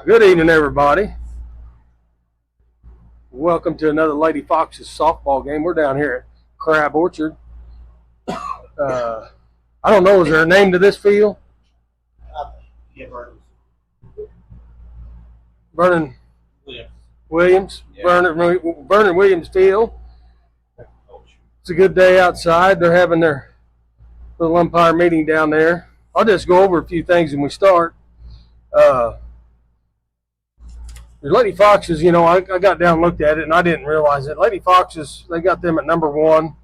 Good evening, everybody. Welcome to another Lady Foxes softball game. We're down here at Crab Orchard. I don't know, is there a name to this field? Vernon Williams. Yeah. Vernon Williams Field. It's a good day outside. They're having their little umpire meeting down there. I'll just go over a few things when we start. The Lady Foxes, I got down and looked at it, and I didn't realize it. Lady Foxes, they got them at number 1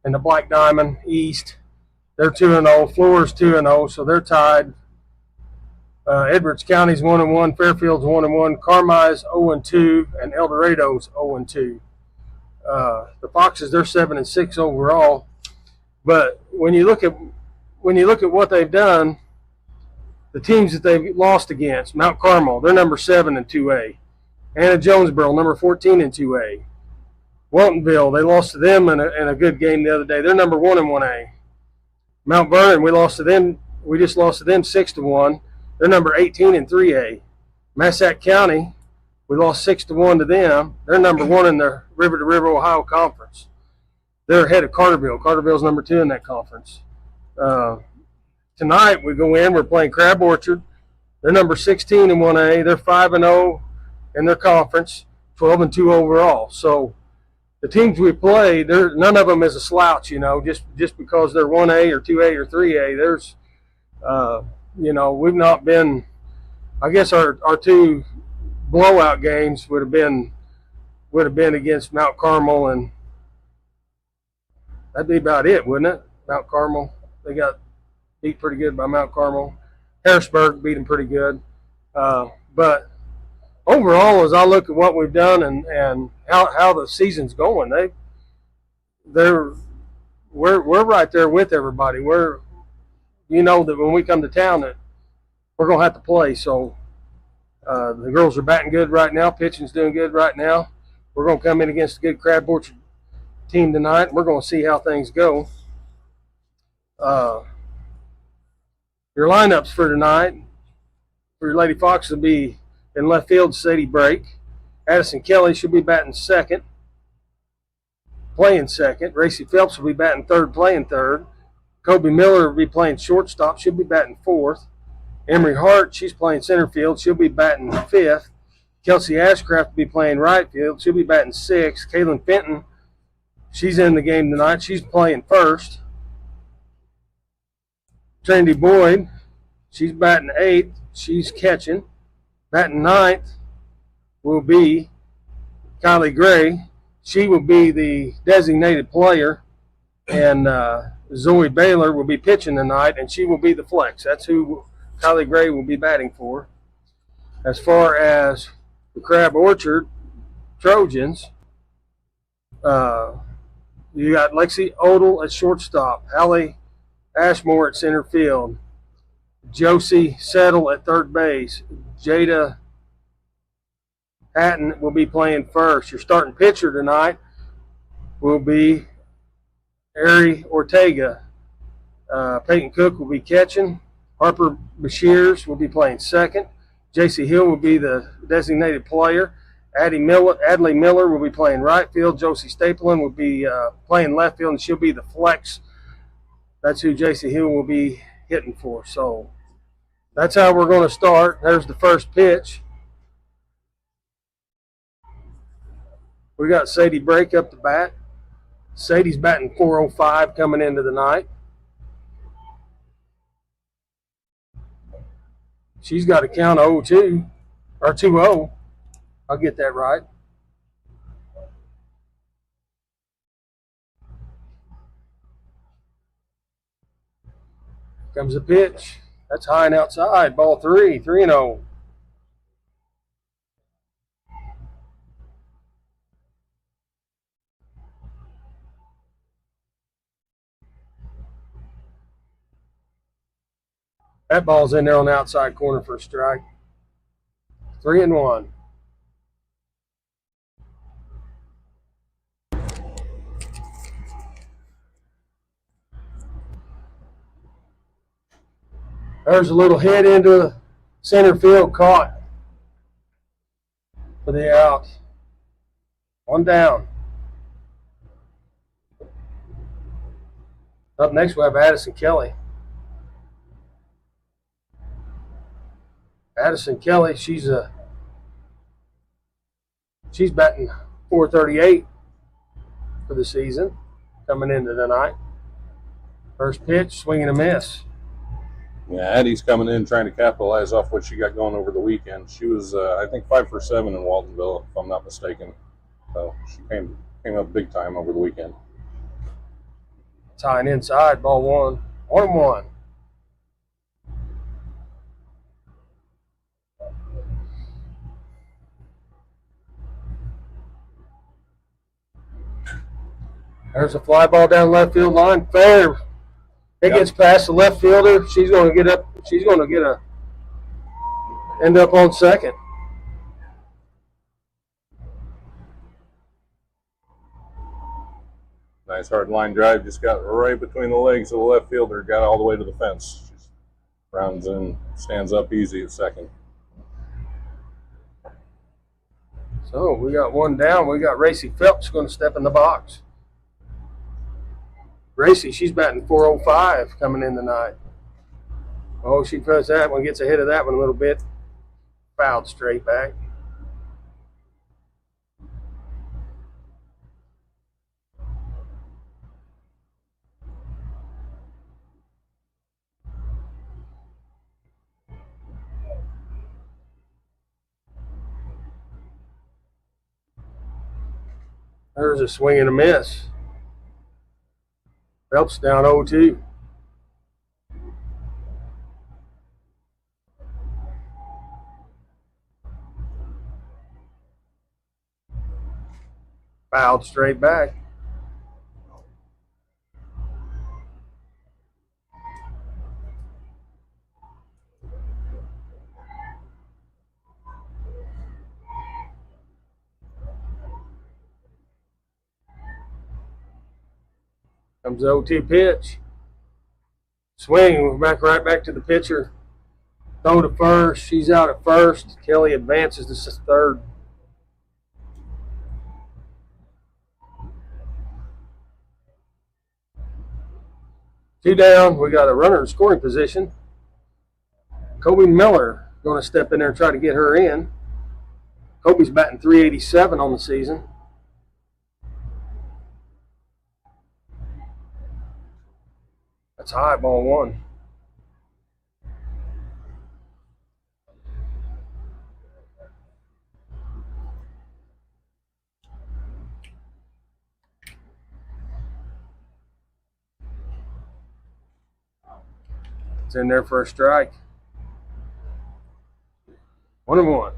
in the Black Diamond East. They're 2-0. Flora's 2-0, so they're tied. Edwards County's 1-1. Fairfield's 1-1. Carmi's 0-2, and El Dorado's 0-2. The Foxes, they're 7-6 overall. But when you look at what they've done, the teams that they've lost against, Mount Carmel, they're number 7 in 2A. Anna Jonesboro, number 14 in 2A. Waltonville, they lost to them in a good game the other day. They're number 1 in 1A. Mount Vernon, we just lost to them 6-1. They're number 18 in 3A. Massac County, we lost 6-1 to them. They're number 1 in the River to River Ohio Conference. They're ahead of Carterville. Carterville's number 2 in that conference. Tonight we go in, we're playing Crab Orchard. They're number 16 in 1A. They're 5-0 in their conference, 12-2 overall. So the teams we play, none of them is a slouch, just because they're 1A or 2A or 3A. There's, we've not been, I guess our 2 blowout games would have been against Mount Carmel, and that'd be about it, wouldn't it? Mount Carmel, they got beat pretty good by Mount Carmel. Harrisburg beat them pretty good. But overall, as I look at what we've done and how the season's going, we're right there with everybody. That when we come to town that we're gonna have to play. So the girls are batting good right now. Pitching's doing good right now. We're gonna come in against a good Crab Orchard team tonight. We're gonna see how things go. Your lineups for tonight for your Lady Fox will be in left field, Sadie Brake. Addison Kelly should be batting second, playing second. Racy Phelps will be batting third, playing third. Kobe Miller will be playing shortstop. She'll be batting fourth. Emery Hart, she's playing center field. She'll be batting fifth. Kelsey Ashcraft will be playing right field. She'll be batting sixth. Kaylin Fenton, she's in the game tonight. She's playing first. Trinity Boyd, she's batting eighth. She's catching. Batting ninth will be Kylie Gray. She will be the designated player. And Zoe Baylor will be pitching tonight, and she will be the flex. That's who Kylie Gray will be batting for. As far as the Crab Orchard Trojans, you got Lexi Odell at shortstop, Hallie Ashmore at center field, Josie Settle at third base, Jada Hatton will be playing first. Your starting pitcher tonight will be Ari Ortega. Peyton Cook will be catching. Harper Bashirs will be playing second. J.C. Hill will be the designated player. Adley Miller will be playing right field. Josie Stapleton will be playing left field, and she'll be the flex. That's who J.C. Hill will be hitting for. So that's how we're going to start. There's the first pitch. We got Sadie Brake up the bat. Sadie's batting .405 coming into the night. She's got a count of 0-2, or 2-0. I'll get that right. Comes the pitch. That's high and outside. Ball 3-0. That ball's in there on the outside corner for a strike. 3-1. There's a little hit into center field, caught for the out. One down. Up next we have Addison Kelly. Addison Kelly, she's batting .438 for the season, coming into tonight. First pitch, swing and a miss. Yeah, Addie's coming in trying to capitalize off what she got going over the weekend. She was, I think, 5 for 7 in Waltonville, if I'm not mistaken. So she came up big time over the weekend. Tying inside, ball one. 1-1. There's a fly ball down left field line. Fair. It gets past the left fielder. She's going to get up. She's going to end up on second. Nice hard line drive. Just got right between the legs of the left fielder. Got all the way to the fence. Just rounds in, stands up easy at second. So we got one down. We got Racy Phelps going to step in the box. Racy, she's batting .405 coming in tonight. Oh, she puts that one, gets ahead of that one a little bit. Fouled straight back. There's a swing and a miss. Phelps down 0-2. Fouled straight back. Comes the 0-2 pitch. Swing, right back to the pitcher. Throw to first. She's out at first. Kelly advances to third. Two down. We got a runner in scoring position. Kobe Miller going to step in there and try to get her in. Kobe's batting .387 on the season. That's high, ball one. It's in there for a strike. 1-1.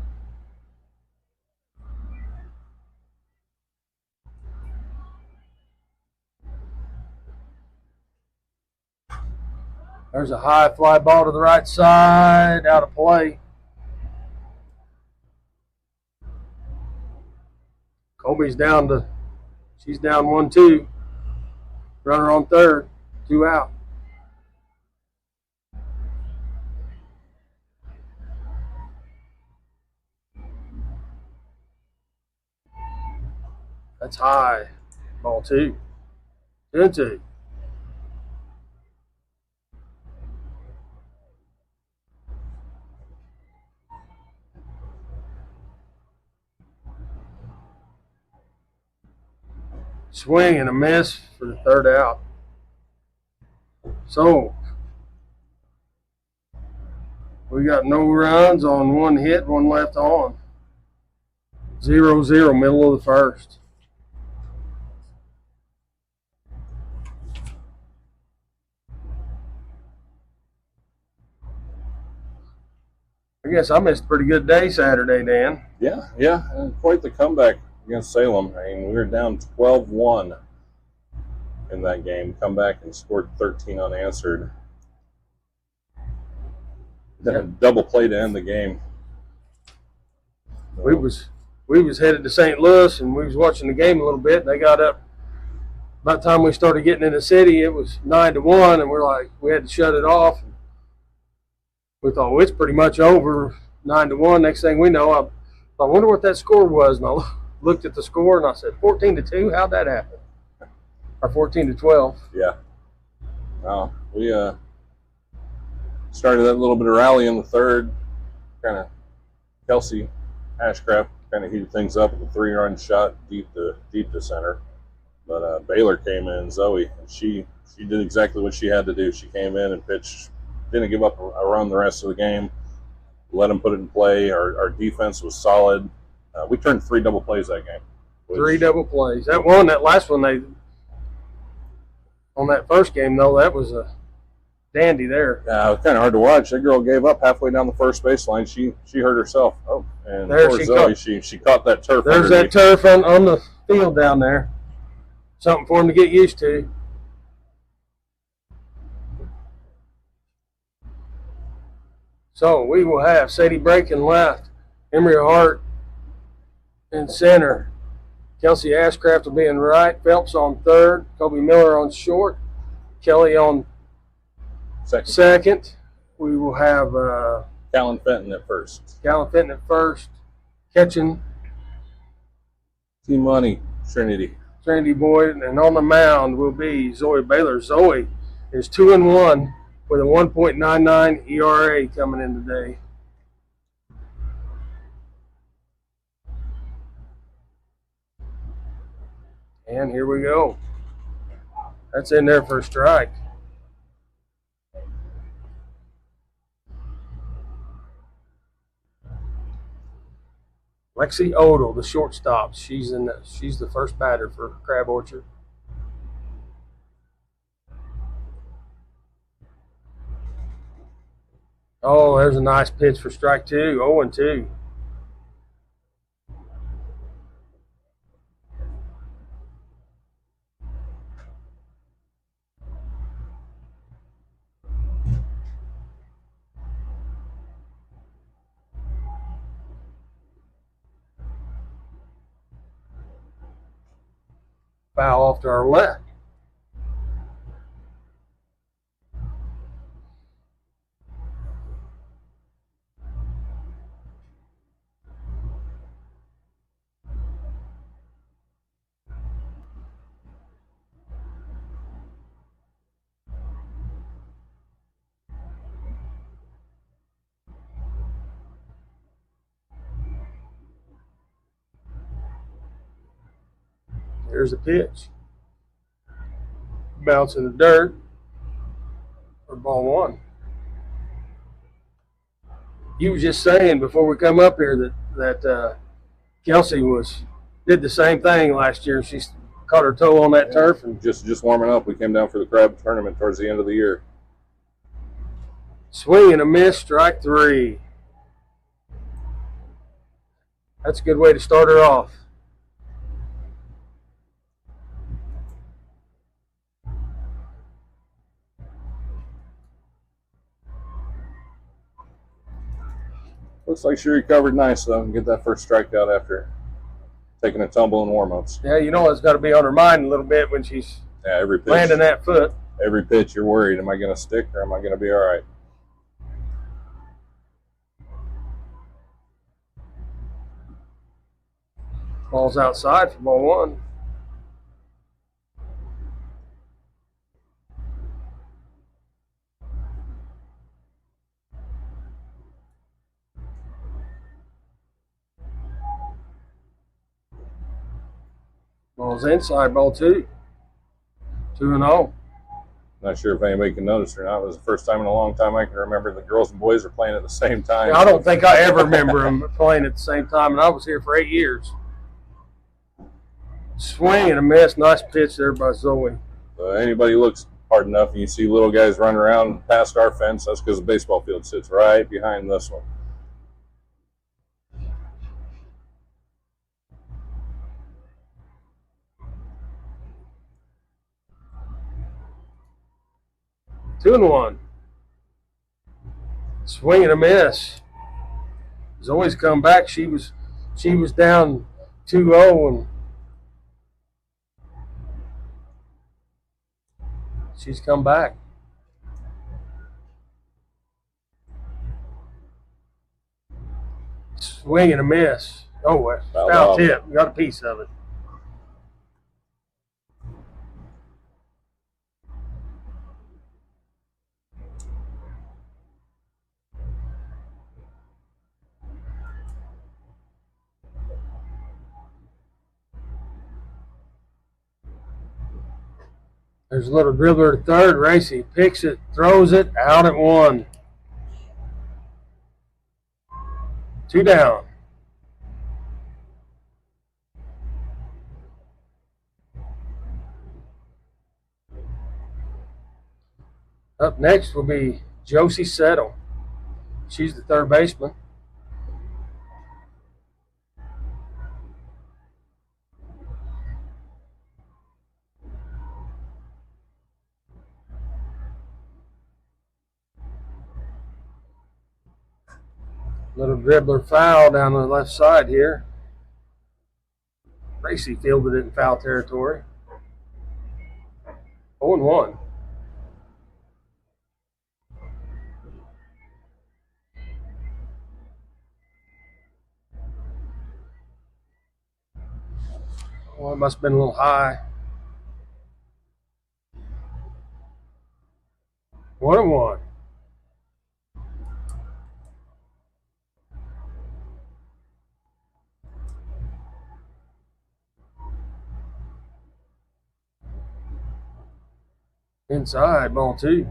There's a high fly ball to the right side, out of play. Colby's down she's down 1-2. Runner on third, 2 out. That's high, ball 2. 2-2. Swing and a miss for the third out. So we got no runs on 1 hit, 1 left on. 0-0, middle of the first. I guess I missed a pretty good day Saturday, Dan. Yeah, and quite the comeback against Salem. I mean, we were down 12-1 in that game. Come back and scored 13 unanswered. Then a double play to end the game. We was headed to St. Louis, and we was watching the game a little bit. They got up. By the time we started getting in the city, it was 9-1, and we're like, we had to shut it off. We thought, well, it's pretty much over, 9-1. Next thing we know, I wonder what that score was, and I looked at the score and I said, 14-2. How'd that happen? Or 14-12. Yeah. No, we started that little bit of rally in the third. Kind of Kelsey Ashcraft kind of heated things up with a 3-run shot deep to center. But Baylor came in, Zoe, and she did exactly what she had to do. She came in and pitched, didn't give up a run the rest of the game. Let them put it in play. Our defense was solid. We turned 3 double plays that game. 3 double plays. That last one, on that first game, though, that was a dandy there. Yeah, it was kind of hard to watch. That girl gave up halfway down the first baseline. She hurt herself. Oh, and there poor Zoe, she caught that turf. There's that turf on the field down there. Something for him to get used to. So we will have Sadie Braken left, Emery Hart in center, Kelsey Ashcraft will be in right, Phelps on third, Kobe Miller on short, Kelly on second. We will have Callan Fenton at first. catching Team Money, Trinity Boyd, and on the mound will be Zoe Baylor. Zoe is 2-1 with a 1.99 ERA coming in today. And here we go. That's in there for a strike. Lexi Odell, the shortstop. She's the first batter for Crab Orchard. Oh, there's a nice pitch for strike 2. 0-2. Foul off to our left. Here's the pitch. Bounce in the dirt for ball 1. You were just saying before we come up here that Kelsey did the same thing last year. She caught her toe on that turf and just warming up. We came down for the Crab tournament towards the end of the year. Swing and a miss, strike 3. That's a good way to start her off. Looks like she recovered nice, though, and get that first strikeout after taking a tumble in warm-ups. Yeah, it's got to be on her mind a little bit when she's every pitch, landing that foot. Every pitch, you're worried, am I going to stick or am I going to be all right? Ball's outside for ball 1. Ball's inside, ball 2. 2-0. Not sure if anybody can notice or not. It was the first time in a long time I can remember the girls and boys are playing at the same time. Yeah, I don't think I ever remember them playing at the same time, and I was here for 8 years. Swing and a miss. Nice pitch there by Zoe. Anybody looks hard enough and you see little guys running around past our fence, that's because the baseball field sits right behind this one. Two and 1. Swing and a miss. Zoe's come back. She was down 2-0 and she's come back. Swing and a miss. Oh, Foul foul off. tip. Got a piece of it. There's a little dribbler to third. Racy picks it, throws it, out at one. 2 down. Up next will be Josie Settle. She's the third baseman. Little dribbler foul down the left side here. Racy fielded it in foul territory. 0-1. Oh, it must have been a little high. 1-1. Inside, ball 2.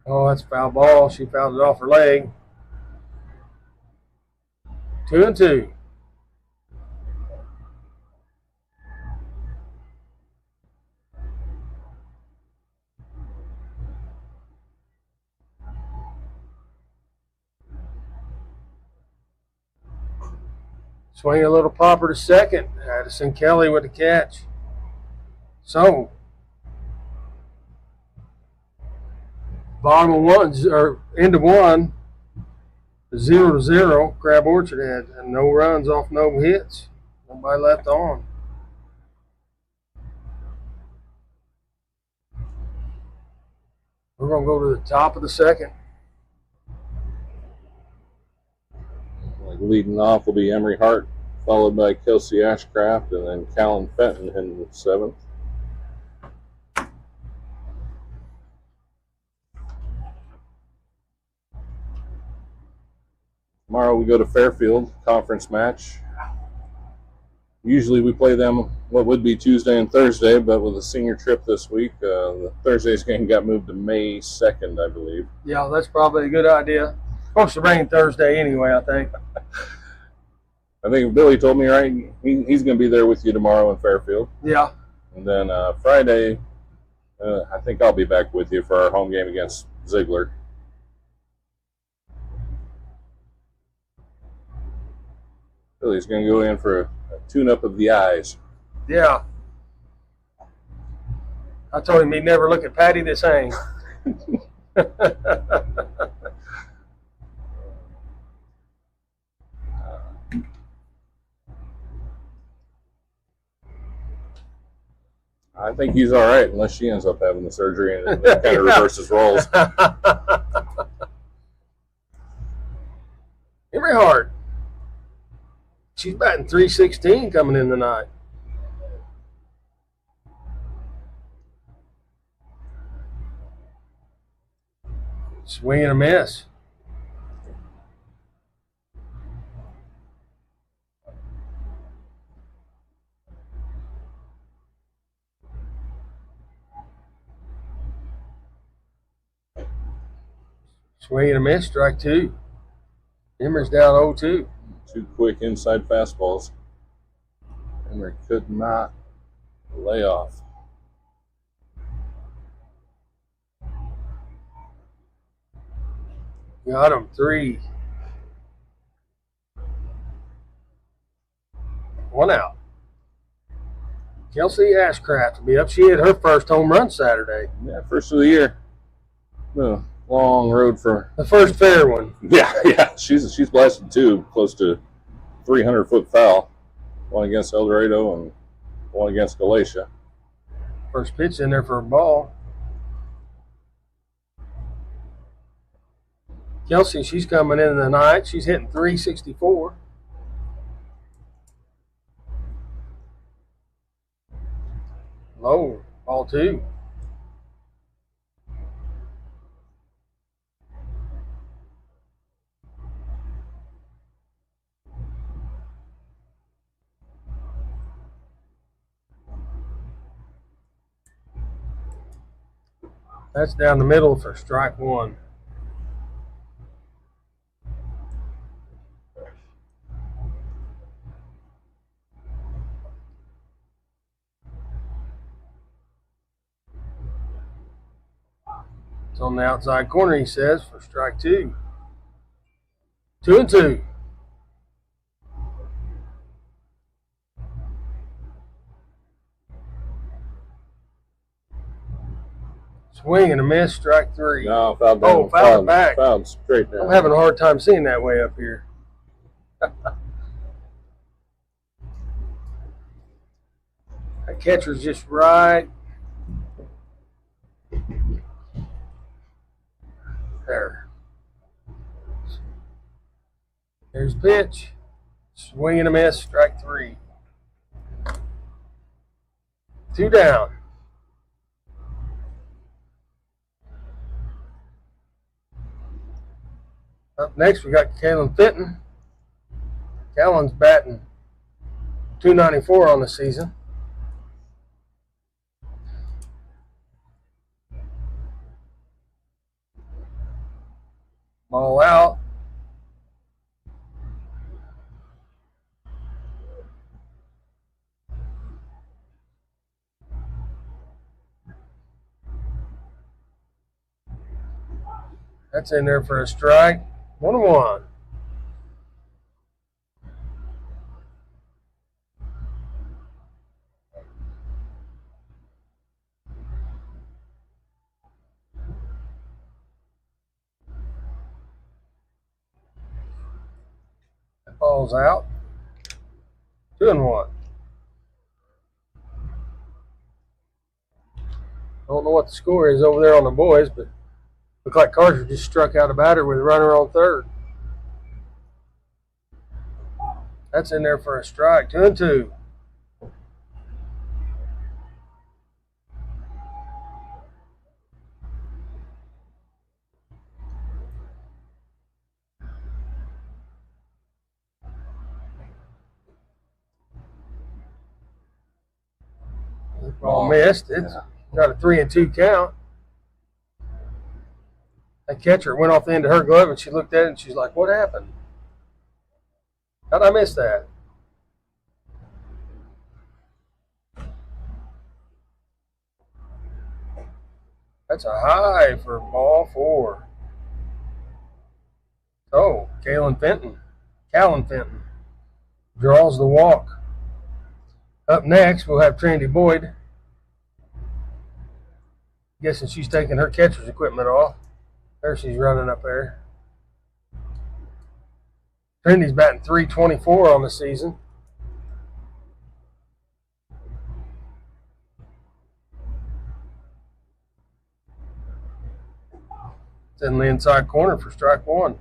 Oh, that's a foul ball. She fouled it off her leg. 2-2. Swing a little popper to second. Addison Kelly with the catch. So, bottom of 1, or end of 1, 0-0. Crab Orchard had no runs off no hits. Nobody left on. We're going to go to the top of the second. Leading off will be Emery Hart, followed by Kelsey Ashcraft, and then Callan Fenton in the 7th. Tomorrow we go to Fairfield, conference match. Usually we play them what would be Tuesday and Thursday, but with a senior trip this week, the Thursday's game got moved to May 2nd, I believe. Yeah, that's probably a good idea. Supposed to rain Thursday anyway, I think. I think Billy told me, right, he's going to be there with you tomorrow in Fairfield. Yeah. And then Friday, I think I'll be back with you for our home game against Ziegler. Billy's going to go in for a tune-up of the eyes. Yeah. I told him he'd never look at Patty the same. I think he's all right unless she ends up having the surgery and it kind of reverses roles. Emery Hart. She's batting .316 coming in tonight. Swing and a miss. Swing and a miss, strike 2. Emery's down 0-2. 2 quick inside fastballs. Emery could not lay off. Got him 3. 1 out. Kelsey Ashcraft will be up. She hit her first home run Saturday. Yeah, first of the year. a long road for The first fair one. Yeah. She's blasted two close to 300-foot foul. One against El Dorado and one against Galatia. First pitch in there for a ball. Kelsey, she's coming in the night. She's hitting 364. Low, ball two. That's down the middle for strike one. It's on the outside corner, he says, for strike two. 2-2. Swing and a miss, strike three. No, fouled down. Oh, fouled it back. Fouled straight down. I'm having a hard time seeing that way up here. That catcher's just right there. There's the pitch. Swing and a miss, strike three. 2 down. Up next, we got Kalen Fenton. Callan's batting .294 on the season. Ball out. That's in there for a strike. 1-1. That ball's out. 2-1. Don't know what the score is over there on the boys, but looked like Carter just struck out a batter with a runner on third. That's in there for a strike. 2-2. Ball missed. It's got a 3-2 count. That catcher went off the end of her glove, and she looked at it, and she's like, "What happened? How'd I miss that?" That's a high for ball four. Oh, Callan Fenton draws the walk. Up next, we'll have Trandy Boyd. Guessing she's taking her catcher's equipment off. There she's running up there. Trandy's batting .324 on the season. It's in the inside corner for strike one.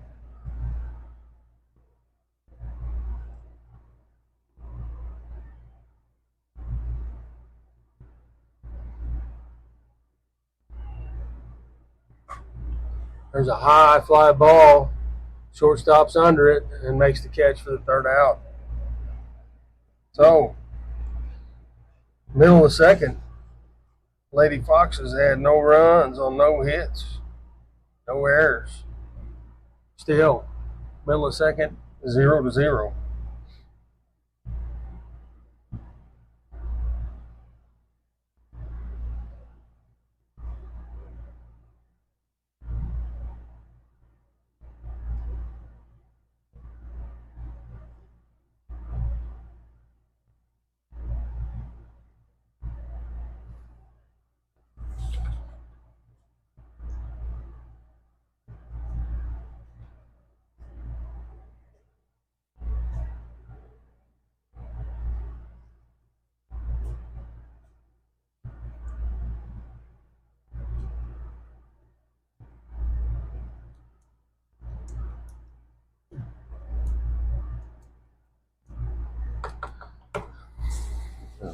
There's a high fly ball. Shortstop's under it and makes the catch for the third out. So, middle of the second, Lady Foxes had no runs on no hits, no errors. Still, middle of the second, 0-0.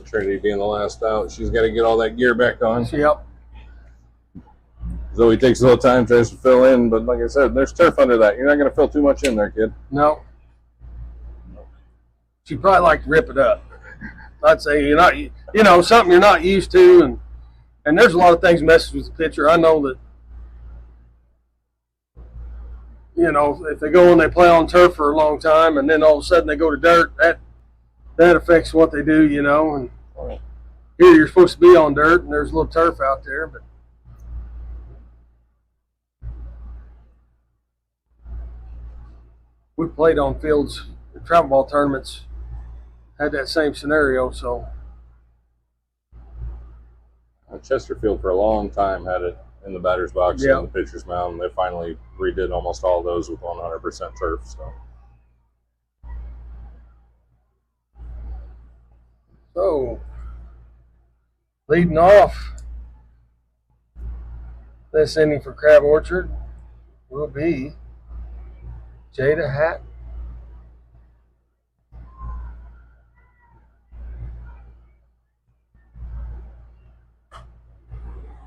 Trinity being the last out, she's got to get all that gear back on. Yep. Zoe takes a little time, tries to fill in, but like I said, there's turf under that. You're not going to fill too much in there, kid. No. She'd probably like to rip it up. I'd say you're not, something you're not used to, and there's a lot of things messes with the pitcher. I know that, if they go and they play on turf for a long time, and then all of a sudden they go to dirt, that affects what they do, and here you're supposed to be on dirt, and there's a little turf out there, but we played on fields, travel ball tournaments, had that same scenario, so. Chesterfield for a long time had it in the batter's box and the pitcher's mound. They finally redid almost all those with 100% turf. So, leading off this inning for Crab Orchard will be Jada Hatton.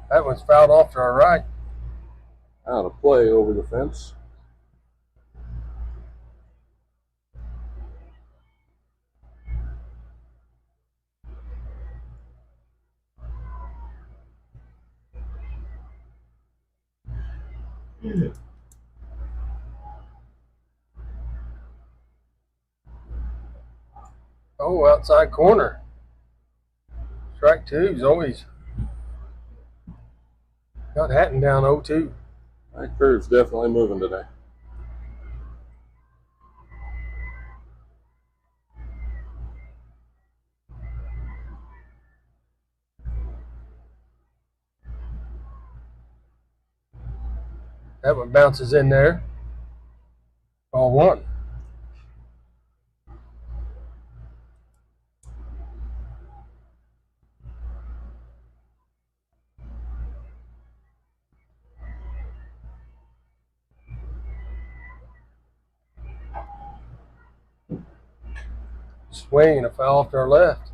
That one's fouled off to our right. Out of play over the fence. Oh, outside corner. Strike two. Zoe's got Hatton down 0-2. That curve's definitely moving today. That one bounces in there. Ball one. Swing and a foul off to our left.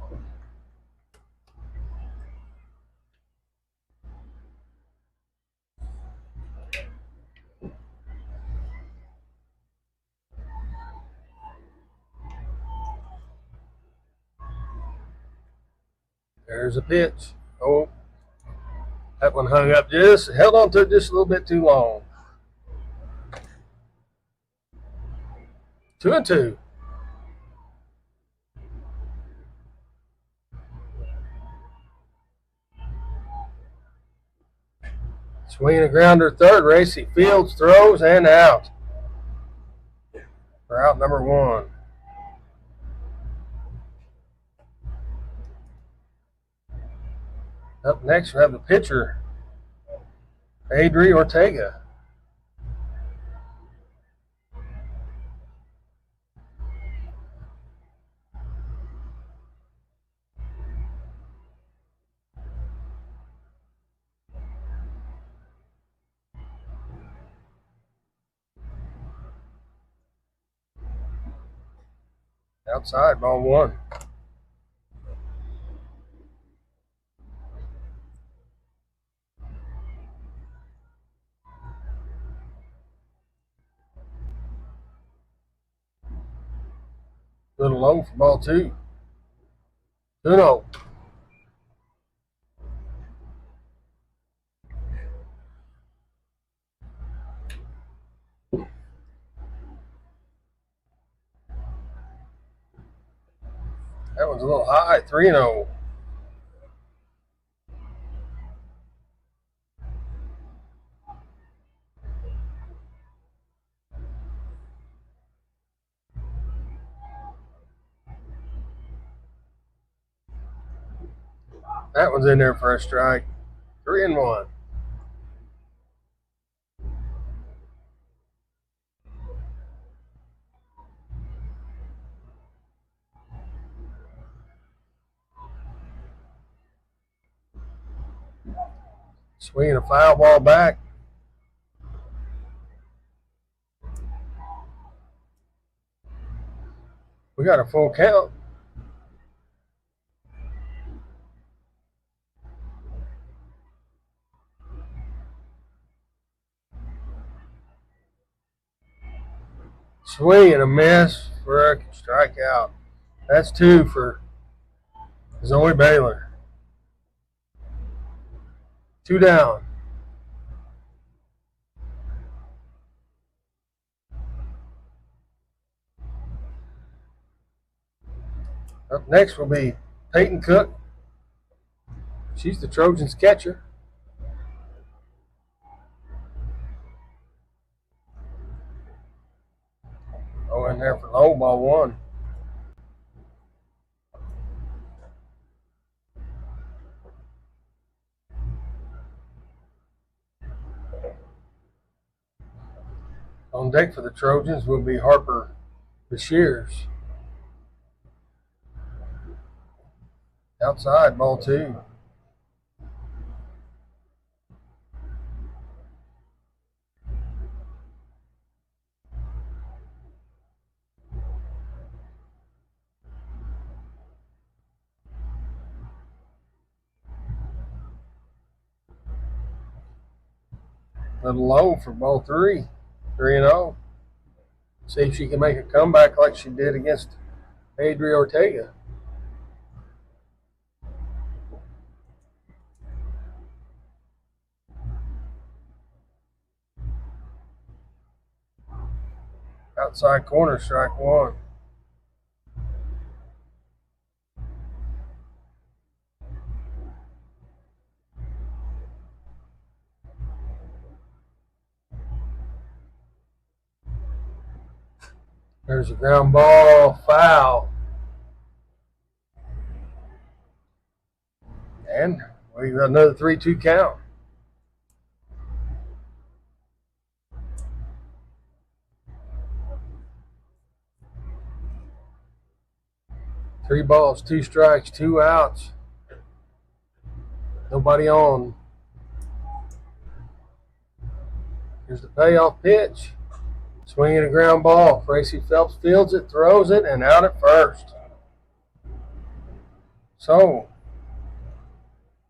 There's a pitch. Oh, that one hung up held on to it just a little bit too long. 2-2. Swinging a grounder third. Racy Fields throws and out. For out number one. Up next, we have the pitcher, Adri Ortega. Outside, ball one. Little low for ball two. 2-0. That one's a little high. 3-0. That one's in there for a strike. 3-1. Swinging a foul ball back. We got a full count. Swing and a miss for a strikeout. That's 2 for Zoe Baylor. 2 down. Up next will be Peyton Cook. She's the Trojans catcher. Oh, in there for low, ball 1. On deck for the Trojans will be Harper Bashirs. Outside, ball 2. Little low for ball 3. 3-0. See if she can make a comeback like she did against Adria Ortega. Outside corner, strike 1. There's a ground ball, foul. And we got another 3-2 count. Three balls, 2 strikes, 2 outs. Nobody on. Here's the payoff pitch. Swinging a ground ball. Tracy Phelps fields it, throws it, and out at first. So,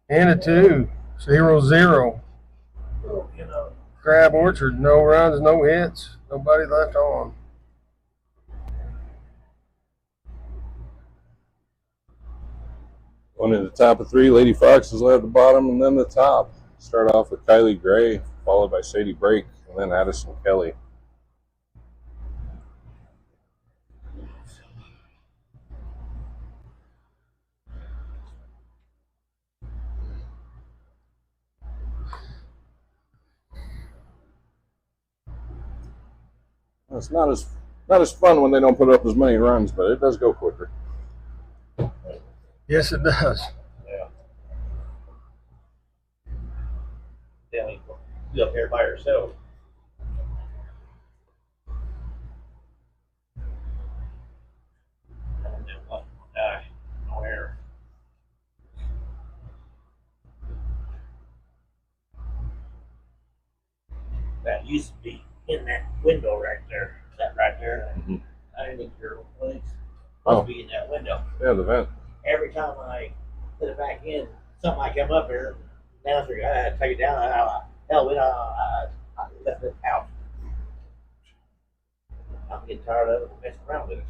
in a 2, 0-0. Crab Orchard, no runs, no hits, nobody left on. One in the top of 3, Lady Foxes led the bottom and then the top. Start off with Kylie Gray, followed by Sadie Brake, and then Addison Kelly. It's not as fun when they don't put up as many runs, but it does go quicker. Yes, it does. Yeah. Then you up here by yourself. No air. That used to be in that window right there. That right there. Mm-hmm. I didn't think your legs Oh. must be in that window. Yeah, the vent. Every time I put it back in, something I come up here, now I had to take it down. I left it out. I'm getting tired of it messing around with it.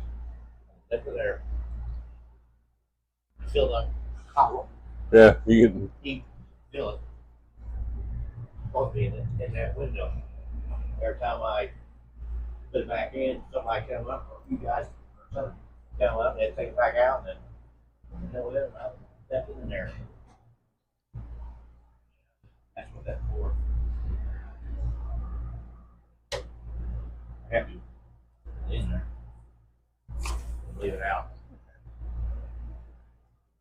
Left it there. I feel like hollow. Yeah, you Feel it. Supposed to be in that window. Every time I put it back in, somebody come up, or you guys, or something come up, they take it back out, and then I left it in there. That's what that's for. I have to put it in there. Leave it out.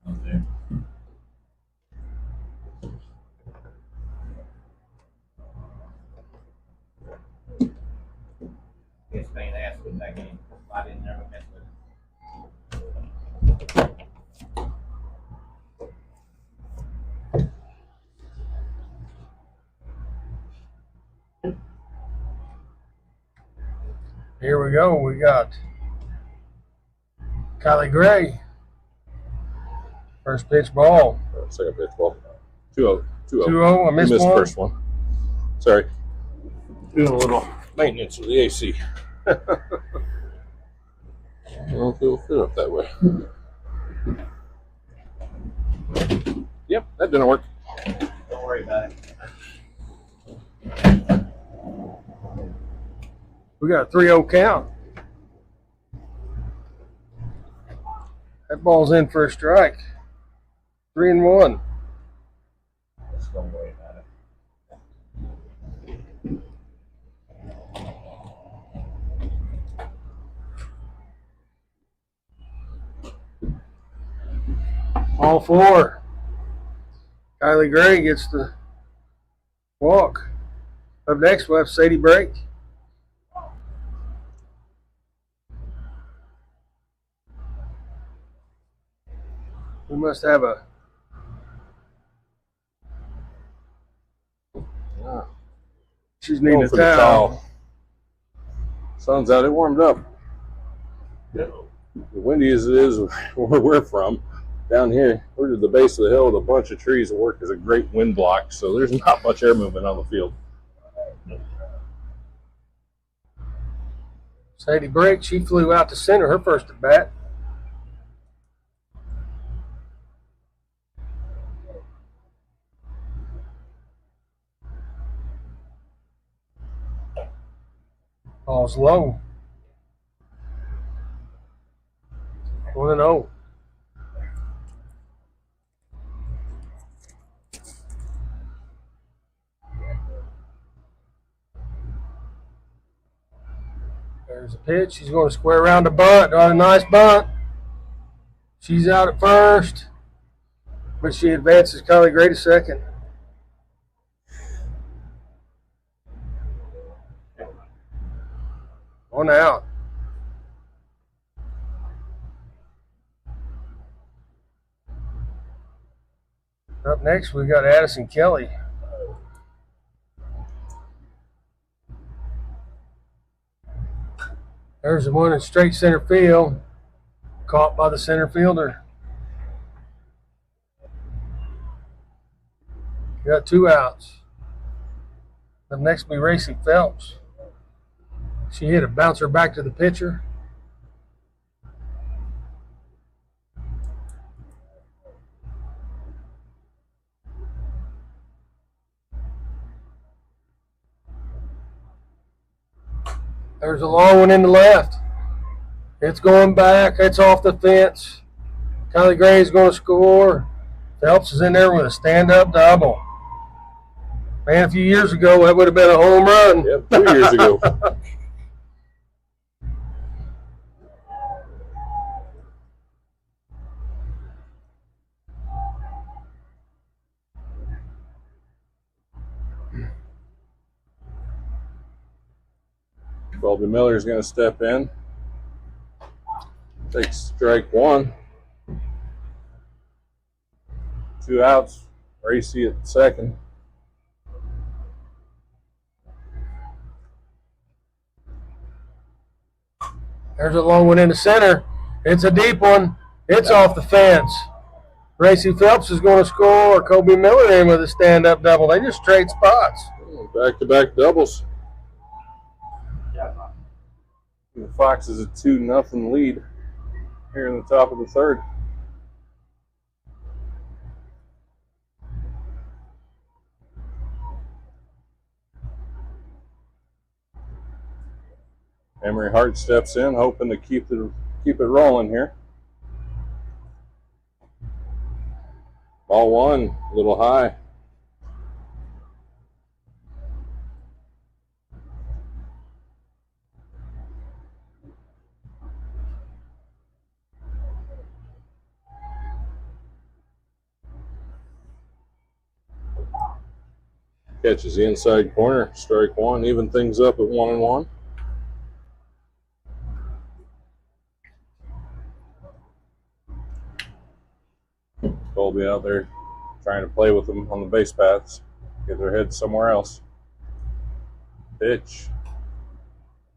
Okay. It's pain ass with that game. I didn't never mess with it. Here we go. We got Kylie Gray. First pitch ball. second pitch ball. 2-0. 2-0. I missed You missed one. the first one. Sorry. Doing a little maintenance with the AC. I don't know if it'll fit up that way. Yep, that didn't work. Don't worry about it. We got a 3-0 count. That ball's in for a strike. 3-1. Just don't worry about it. All 4. Kylie Gray gets the walk. Up next, we'll have Sadie Brake. We must have a. Ah, She's needing going a for the towel. Sun's out. It warmed up. Yeah. The windy as it is where we're from, down here, we're at the base of the hill with a bunch of trees that work as a great wind block, so there's not much air movement on the field. Sadie Brake, she flew out to center her first at bat. Ball's low. 1-0. There's a pitch. She's going to square around the bunt. Got a nice bunt. She's out at first, but she advances Kylie Gray to second. One out. Up next, we got Addison Kelly. There's the one in straight center field, caught by the center fielder. Got 2 outs. Up next will be Racy Phelps. She hit a bouncer back to the pitcher. There's a long one in the left. It's going back. It's off the fence. Kylie Gray is going to score. Phelps is in there with a stand-up double. Man, a few years ago, that would have been a home run. Yep, 2 years ago. Colby Miller's going to step in. Takes strike 1. 2 outs. Racy at second. There's a long one in the center. It's a deep one. It's off the fence. Racy Phelps is going to score. Colby Miller in with a stand-up double. They just trade spots. Back-to-back doubles. Yeah. The Fox is a 2-0 lead here in the top of the third. Emery Hart steps in, hoping to keep it rolling here. Ball 1, a little high. Catches the inside corner, strike 1, even things up at 1-1. Colby out there trying to play with them on the base paths, get their heads somewhere else. Pitch.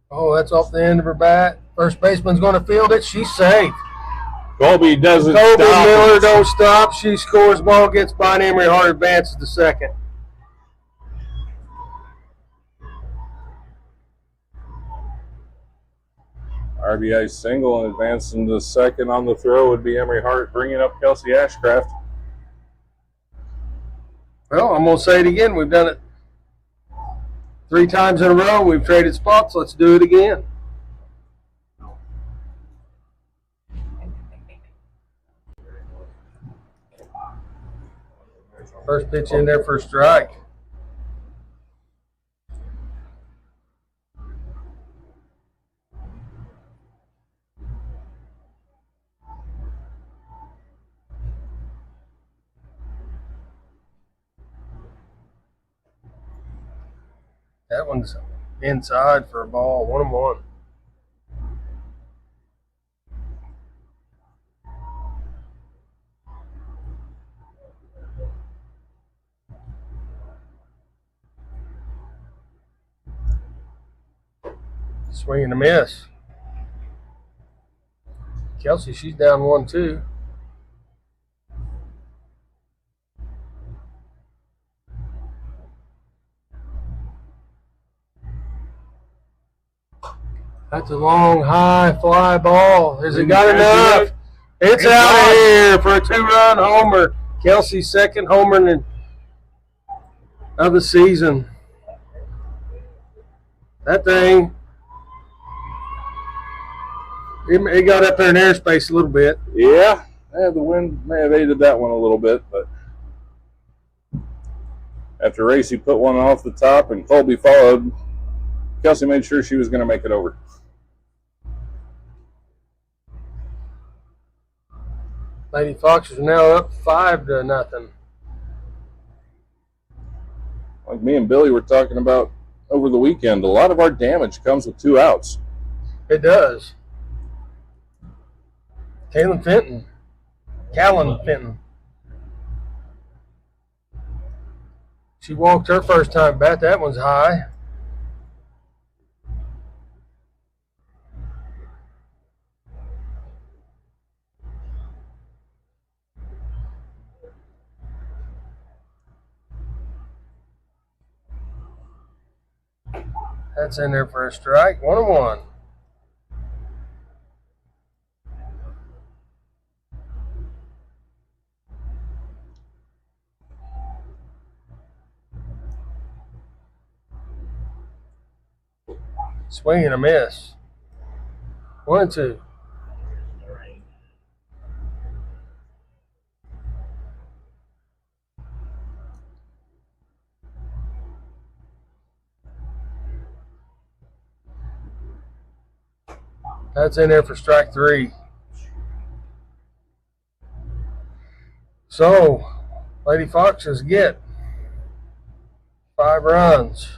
Oh, that's off the end of her bat. First baseman's going to field it. She's safe. Colby doesn't Colby stop. Miller don't stop. She scores. Ball gets by, and Emery Hart advances to second. RBI single and advancing to second on the throw would be Emery Hart, bringing up Kelsey Ashcraft. Well, I'm going to say it again. We've done it 3 times in a row. We've traded spots. Let's do it again. First pitch in there for a strike. That one's inside for a ball, 1-1. Swing and a miss. Kelsey, she's down 1-2. That's a long, high fly ball. Has it got enough? It's out of here for a 2-run homer. Kelsey's second homer of the season. That thing, it got up there in airspace a little bit. Yeah, the wind may have aided that one a little bit, but after Racy put one off the top and Colby followed, Kelsey made sure she was going to make it over. Lady Foxes are now up 5-0. Like me and Billy were talking about over the weekend, a lot of our damage comes with 2 outs. It does. Callan Fenton. She walked her first time bat. That one's high. That's in there for a strike. 1-1. Swing and a miss. 1-2. That's in there for strike 3. So, Lady Foxes get 5 runs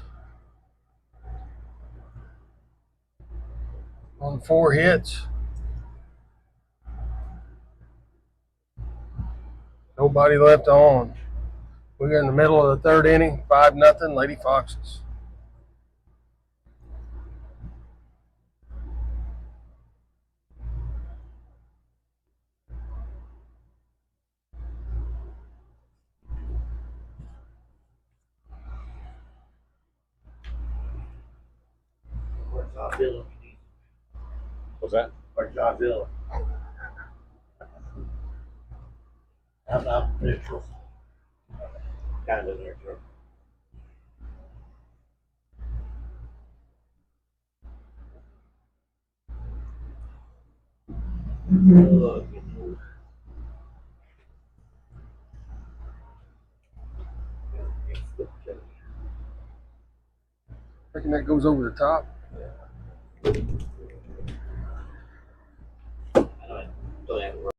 on 4 hits. Nobody left on. We're in the middle of the 3rd inning, 5-0, Lady Foxes. What's that? Or John Bill. I'm not neutral. Kind of neutral. Look. Reckon that goes over the top. I don't have to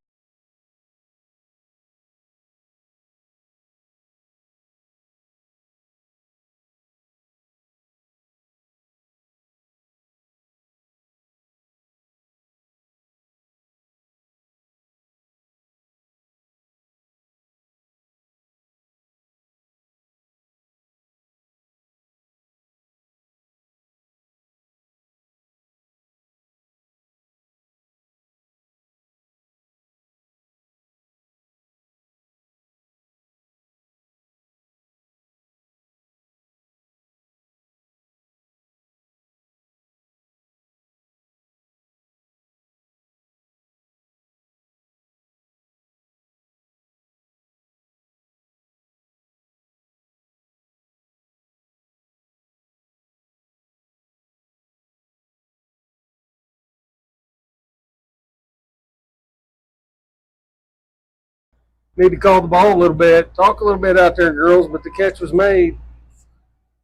Need to call the ball a little bit. Talk a little bit out there, girls, but the catch was made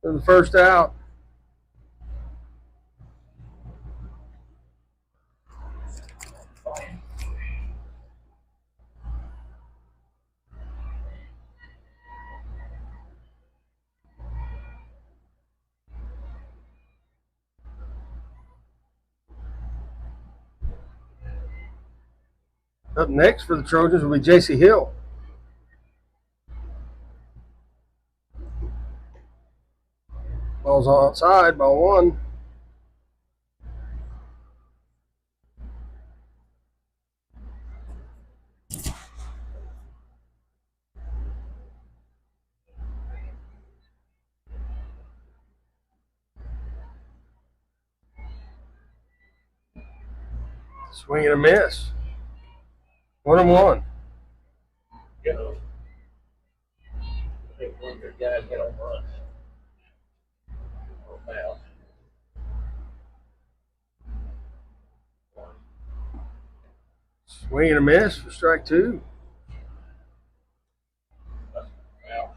for the first out. Up next for the Trojans will be J.C. Hill. Ball's outside, ball one. Swing and a miss. 1-1. You know, I think one of your guys get on runs. Or foul. Swing and a miss for strike two. Foul.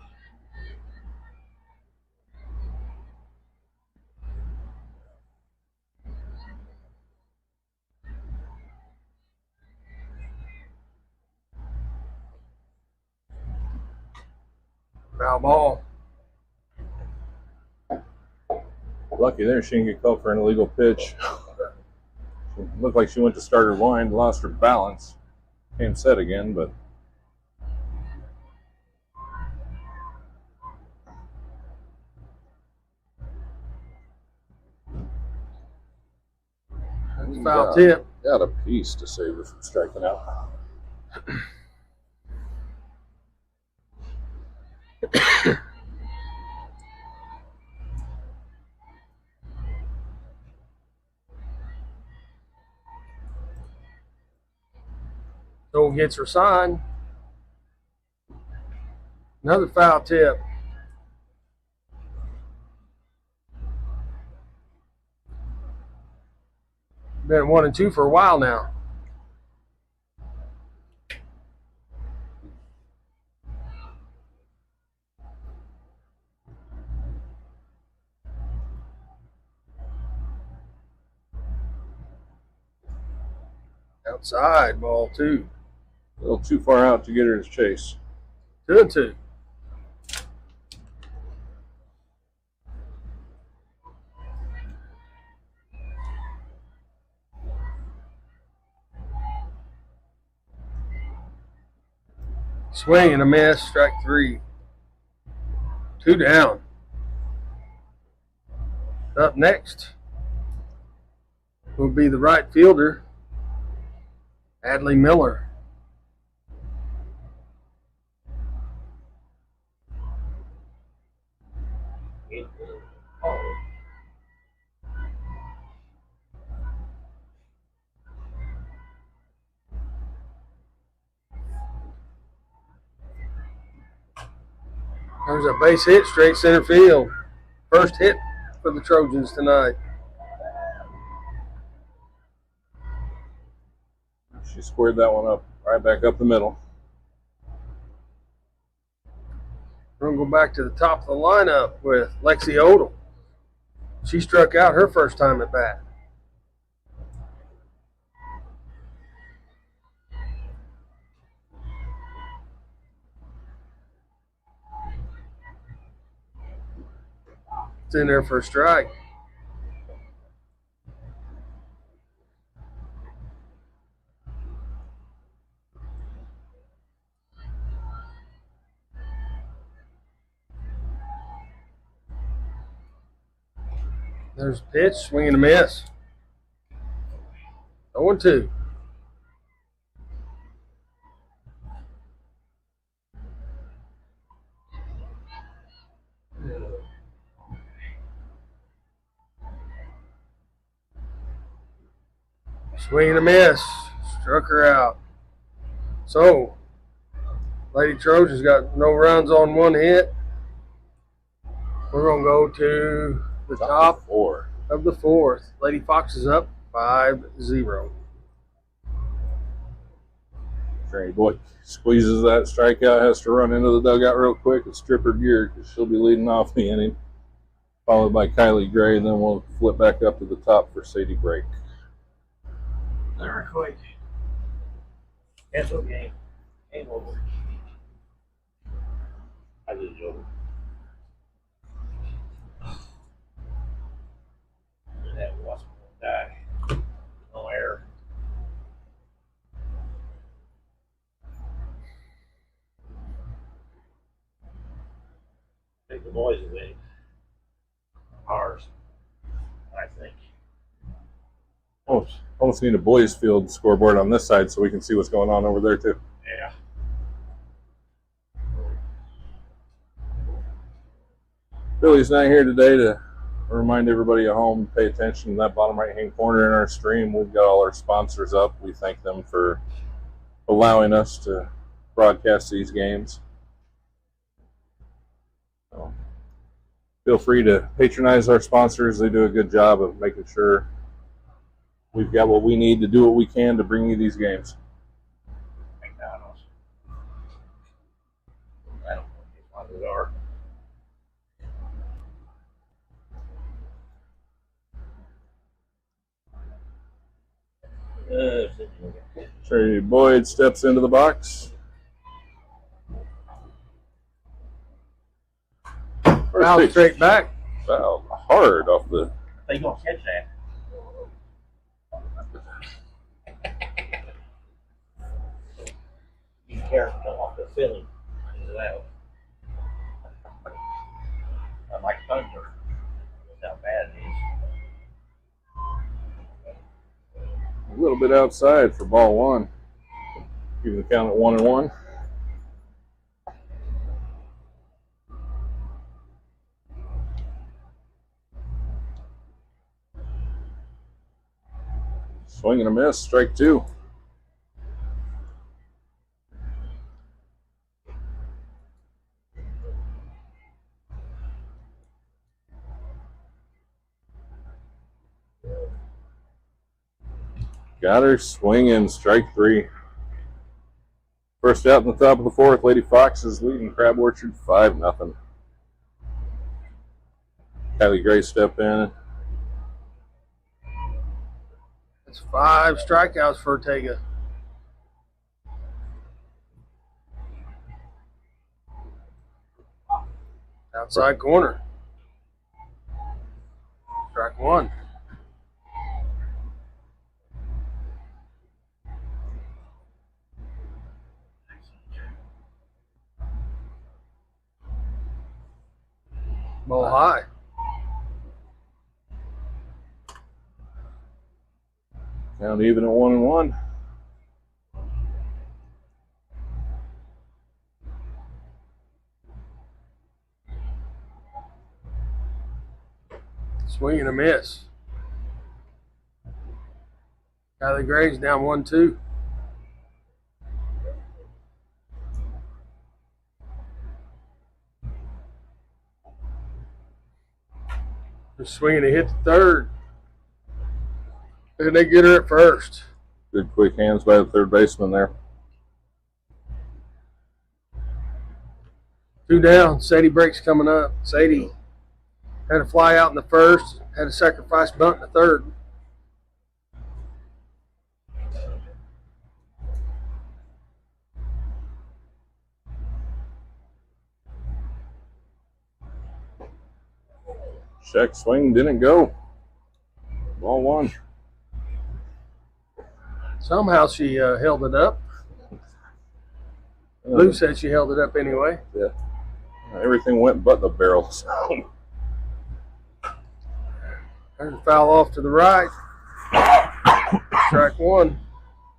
Foul ball. Lucky there, she didn't get called for an illegal pitch. She looked like she went to start her wind, lost her balance, came set again, but Foul tip. got a piece to save her from striking out. So gets her sign. Another foul tip. Been 1-2 for a while now. Outside, ball two. A little too far out to get her to chase. 2-2. Swing and a miss, strike three. 2 down. Up next will be the right fielder, Adley Miller. There's a base hit straight center field. First hit for the Trojans tonight. She squared that one up, right back up the middle. We're going to go back to the top of the lineup with Lexi Odell. She struck out her first time at bat. It's in there for a strike. There's a pitch, swing and a miss. 0-2. Swing and a miss. Struck her out. So, Lady Trojans got no runs on one hit. We're going to go to the top Four. of the fourth. Lady Fox is up 5-0. Trey boy squeezes that strikeout, has to run into the dugout real quick and strip her gear because she'll be leading off the inning, followed by Kylie Gray, and then we'll flip back up to the top for Sadie Brake. They're quick. Cancel game. Game over. I just over. That wasn't gonna die. No error. I think the boys will win. Ours, I think. Almost need a boys field scoreboard on this side so we can see what's going on over there too. Yeah. Billy's not here today to remind everybody at home to pay attention to that bottom right hand corner in our stream. We've got all our sponsors up. We thank them for allowing us to broadcast these games. So feel free to patronize our sponsors. They do a good job of making sure we've got what we need to do what we can to bring you these games. McDonald's. I don't know what these ones are. Trey Boyd steps into the box. Foul straight back. Foul hard off the. They gonna catch that. Be careful off the filling. Out. I'm like thunder. That's how bad it is. A little bit outside for ball one. Keeping the count at 1-1. Swing and a miss, strike two. Got her swinging, strike three. First out in the top of the fourth, Lady Fox is leading Crab Orchard 5-0. Kylie Gray step in. That's 5 strikeouts for Ortega. Outside corner. Strike one. Ball high. Count even at 1-1. Swing and a miss. Kylie Gray's down 1-2. Just swinging to hit the third. And they get her at first. Good quick hands by the third baseman there. 2 down. Sadie Breaks coming up. Sadie had a fly out in the first, had a sacrifice bunt in the third. Check swing didn't go. Ball one. Somehow she held it up. Lou said she held it up anyway. Yeah. Everything went but the barrel. There's a foul off to the right. Strike one.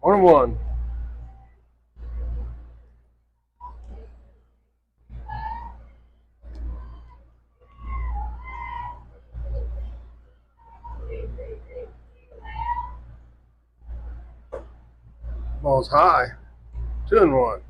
1-1. Ball's high. 2-1.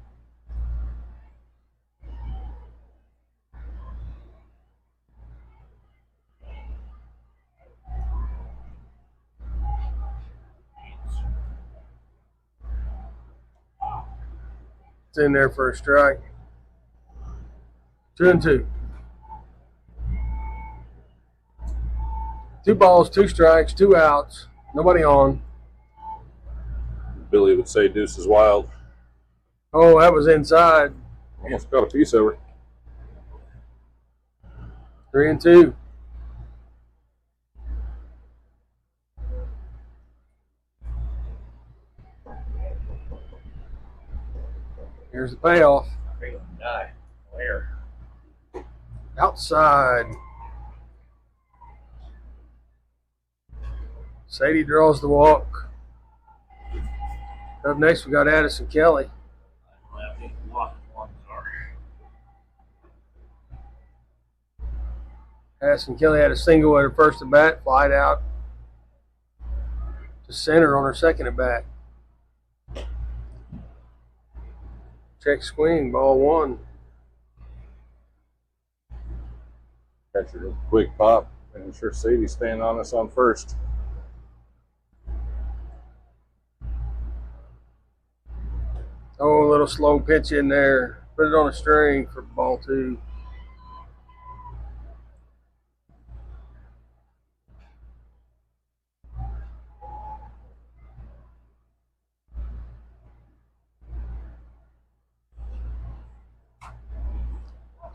It's in there for a strike. 2-2. 2 balls, 2 strikes, 2 outs. Nobody on. Billy would say deuce is wild. Oh, that was inside. Almost got a piece over. 3-2. Here's the payoff. Die. Where? Outside. Sadie draws the walk. Up next, we got Addison Kelly. Addison Kelly had a single at her first at bat, flied out to center on her second at bat. Check swing, ball 1. Catcher, quick pop. Making sure Sadie's staying on us on first. Oh, a little slow pitch in there. Put it on a string for ball 2.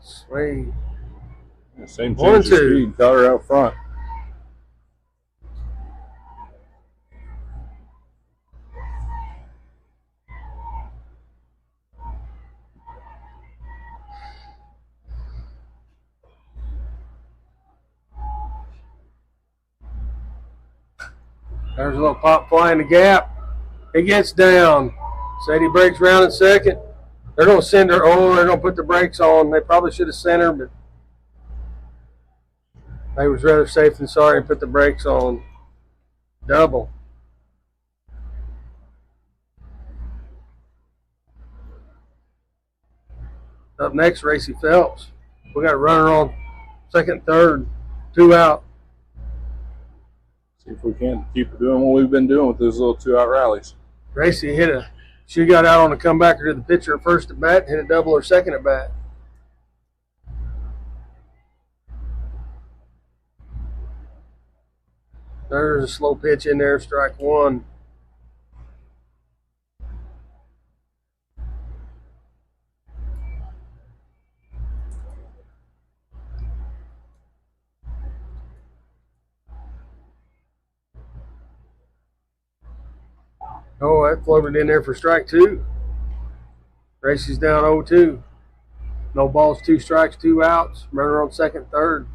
Swing. Same 1-2. change of speed. Got her out front. There's a little pop fly in the gap. It gets down. Sadie breaks round in second. They're going to send her. Oh, they're going to put the brakes on. They probably should have sent her, but they was rather safe than sorry and put the brakes on. Double. Up next, Racy Phelps. We got a runner on second, third, 2 out. See if we can't keep doing what we've been doing with those little 2-out rallies. Racy she got out on a comebacker to the pitcher at first at bat, hit a double or second at bat. There's a slow pitch in there, strike 1. Oh, that floated in there for strike 2. Racy's down 0-2. No balls, 2 strikes, 2 outs. Runner on second, third.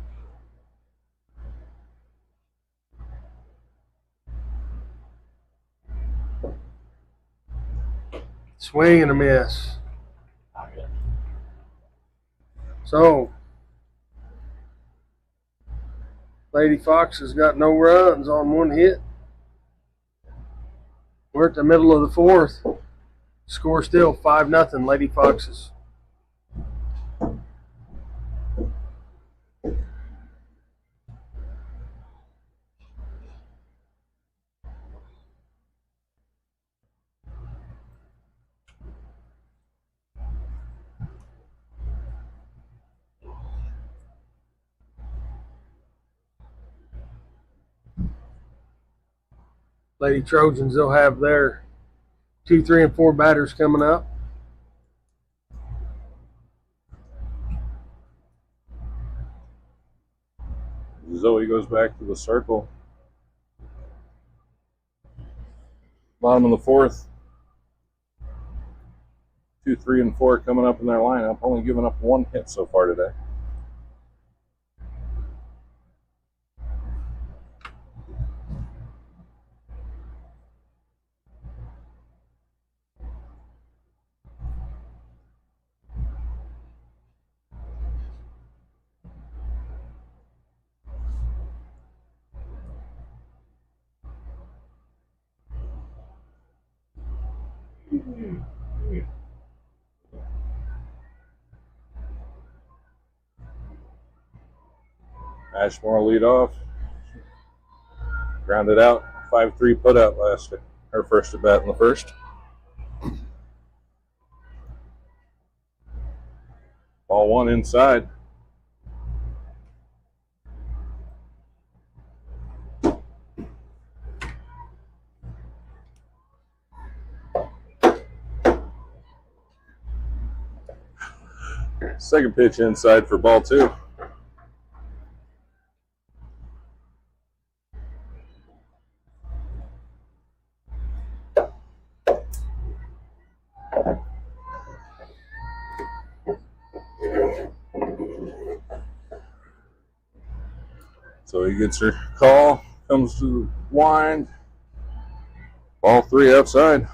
Swing and a miss. So, Lady Fox has got no runs on 1 hit. We're at the middle of the 4th. Score still 5-0, Lady Foxes. Lady Trojans, they'll have their 2, 3, and 4 batters coming up. Zoe goes back to the circle. Bottom of the 4th. 2, 3, and 4 coming up in their lineup. Only giving up 1 hit so far today. Ashmore lead off. Grounded out. 5-3 put out her first at bat in the first. Ball one inside. Second pitch inside for ball two. So he gets her call, comes to the wind. Ball three outside.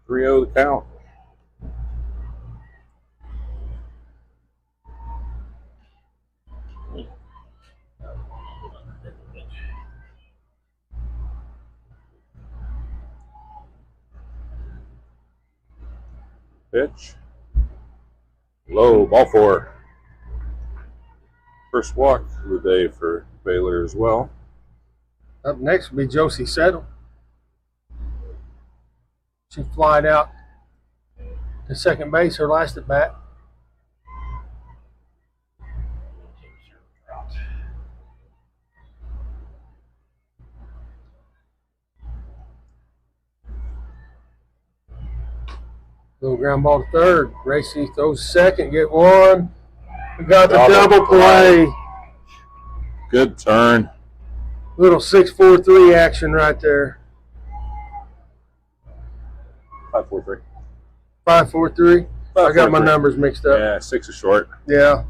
3-0 the count. Pitch. Low, ball four. First walk of the day for Baylor as well. Up next will be Josie Settle. She flied out to second base her last at bat. Little ground ball to third. Racy throws second, get one. We got the double play. Good turn. Little 6-4-3 action right there. 5-4-3. 5-4-3. I got my 5-4-3. numbers mixed up. Yeah, 6 is short. Yeah.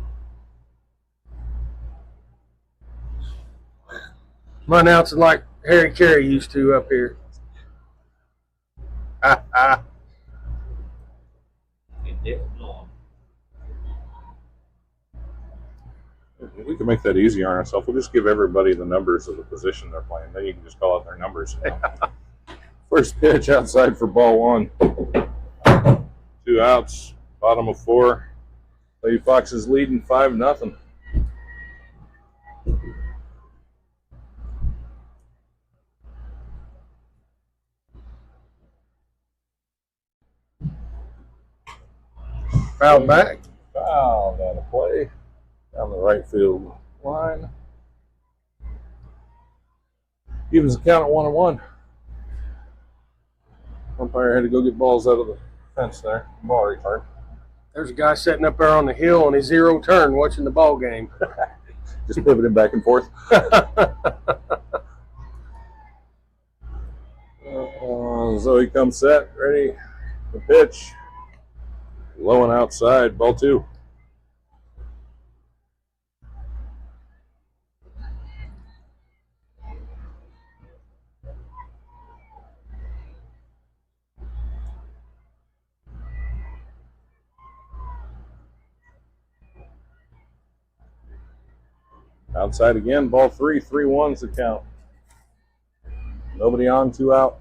I'm announcing like Harry Carey used to up here. We can make that easy on ourselves. We'll just give everybody the numbers of the position they're playing. Then you can just call out their numbers. First pitch outside for ball one. 2 outs. Bottom of 4. Lady Fox is leading 5-0. Foul back. Foul down the play. Down the right field line. Evens the count at 1-1. Umpire had to go get balls out of the fence there. Ball return. There's a guy sitting up there on the hill on his 0 turn watching the ball game. Just pivoting back and forth. Zoe comes set, ready to pitch. Low and outside, ball 2. Outside again, ball 3, 3-1's the count. Nobody on, 2 out.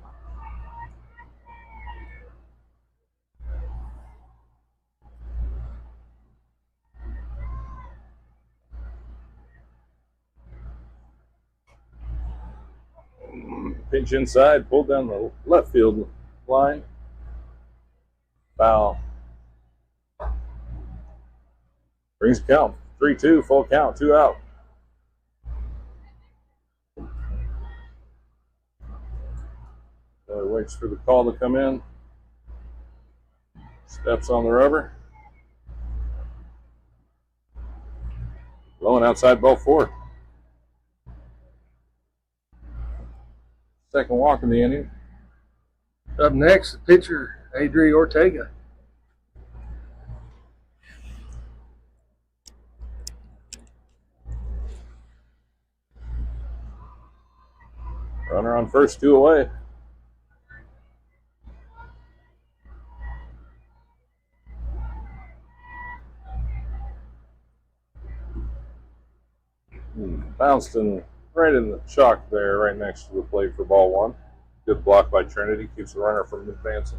Pitch inside, pulled down the left field line. Foul. Brings the count. 3-2, full count, 2 out. Waits for the call to come in. Steps on the rubber. Low and outside, ball 4. Second walk in the inning. Up next, the pitcher, Adri Ortega. Runner on first, 2 away. Bounced in right in the chalk there, right next to the plate for ball 1. Good block by Trinity, keeps the runner from advancing.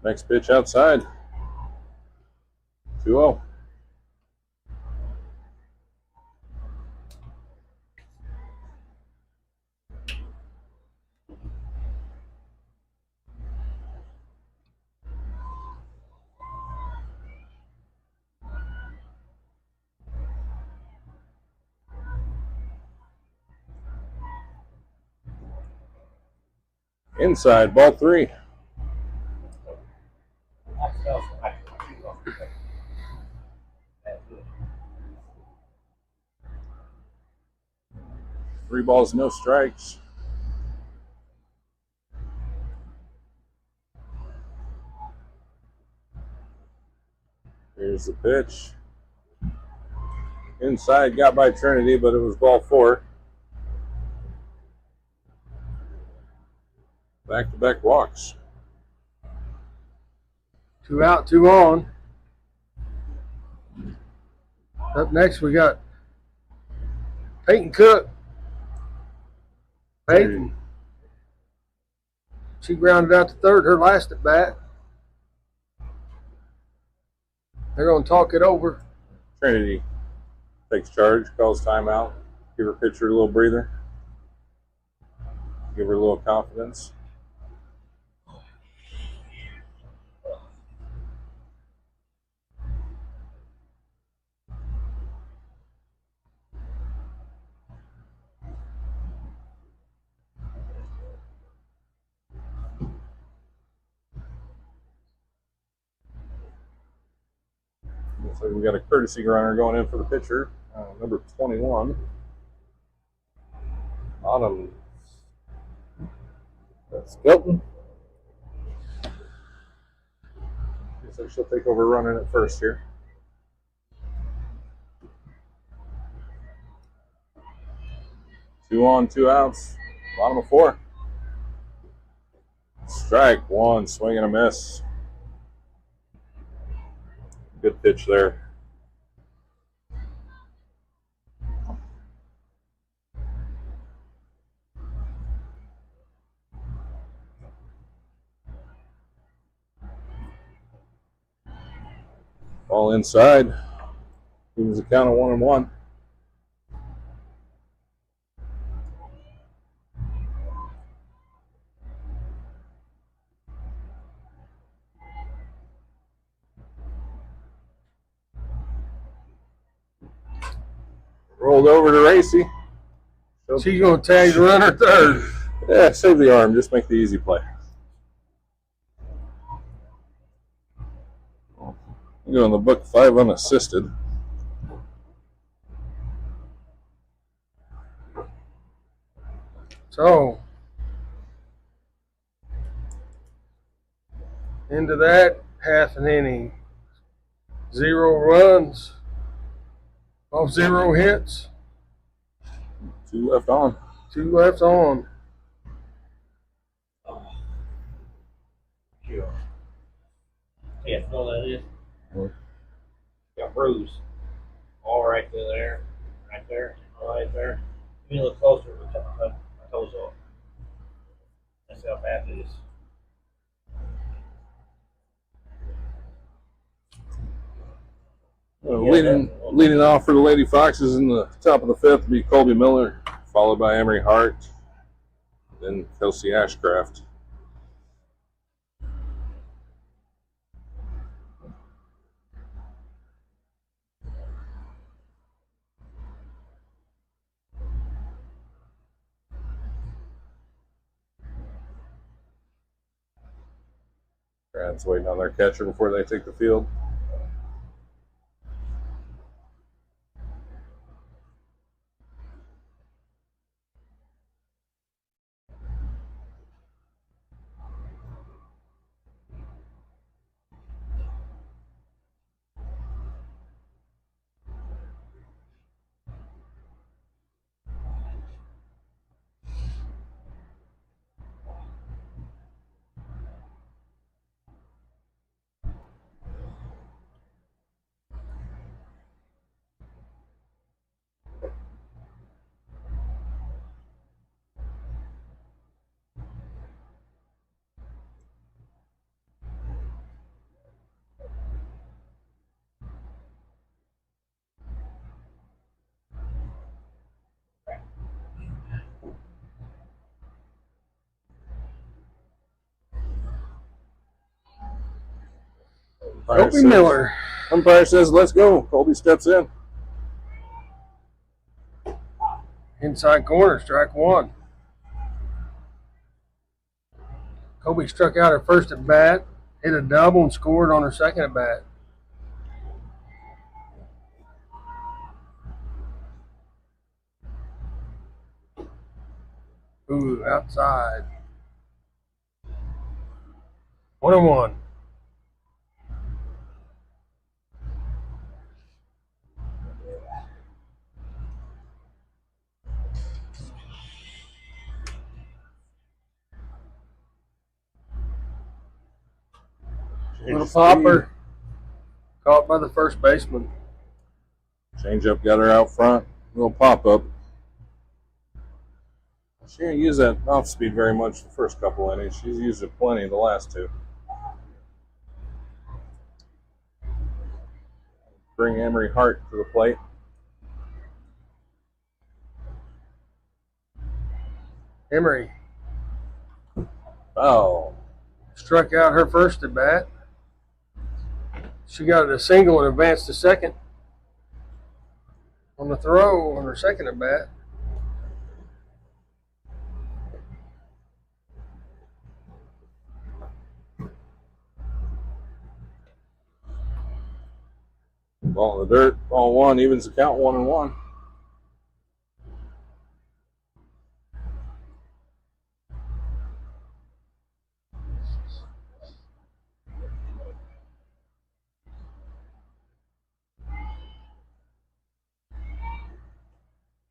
Next pitch outside. 2-0. Inside, ball 3. I smell some like that's good. 3 balls, no strikes. Here's the pitch. Inside, got by Trinity, but it was ball 4. Back-to-back walks. 2 out, 2 on. Up next, we got Peyton Cook. Peyton. She grounded out to third her last at bat. They're going to talk it over. Trinity takes charge, calls timeout, give her pitcher a little breather, give her a little confidence. Looks like we got a courtesy runner going in for the pitcher, number 21. Autumn. That's Skelton. Looks like she'll take over running at first here. Two on, 2 outs. Bottom of 4. Strike 1, swing and a miss. Good pitch there. Ball inside. Gives the count of 1-1. Rolled over to Racy. She's going to tag the runner third. Yeah, save the arm. Just make the easy play. Go in the book 5 unassisted. So, into that, half an inning. 0 runs. Off 0 hits. 2 left on. 2 left on. Sure. Yeah, know that is. What? Got bruise. All right there. Right there. All right there. Give me a little closer. My toes off. That's how bad it is. Leading off for the Lady Foxes in the top of the 5th will be Colby Miller, followed by Emery Hart, then Kelsey Ashcraft. Brad's waiting on their catcher before they take the field. Colby Miller. Umpire says, let's go. Colby steps in. Inside corner, strike 1. Kobe struck out her first at bat, hit a double, and scored on her second at bat. Ooh, outside. 1-1. Little popper caught by the first baseman. Changeup got her out front. Little pop up. She didn't use that off speed very much the first couple innings. She's used it plenty the last two. Bring Emery Hart to the plate. Emery Oh, struck out her first at bat. She got a single and advanced to second on the throw on her second at bat. ball in the dirt. Ball one, evens the count 1-1.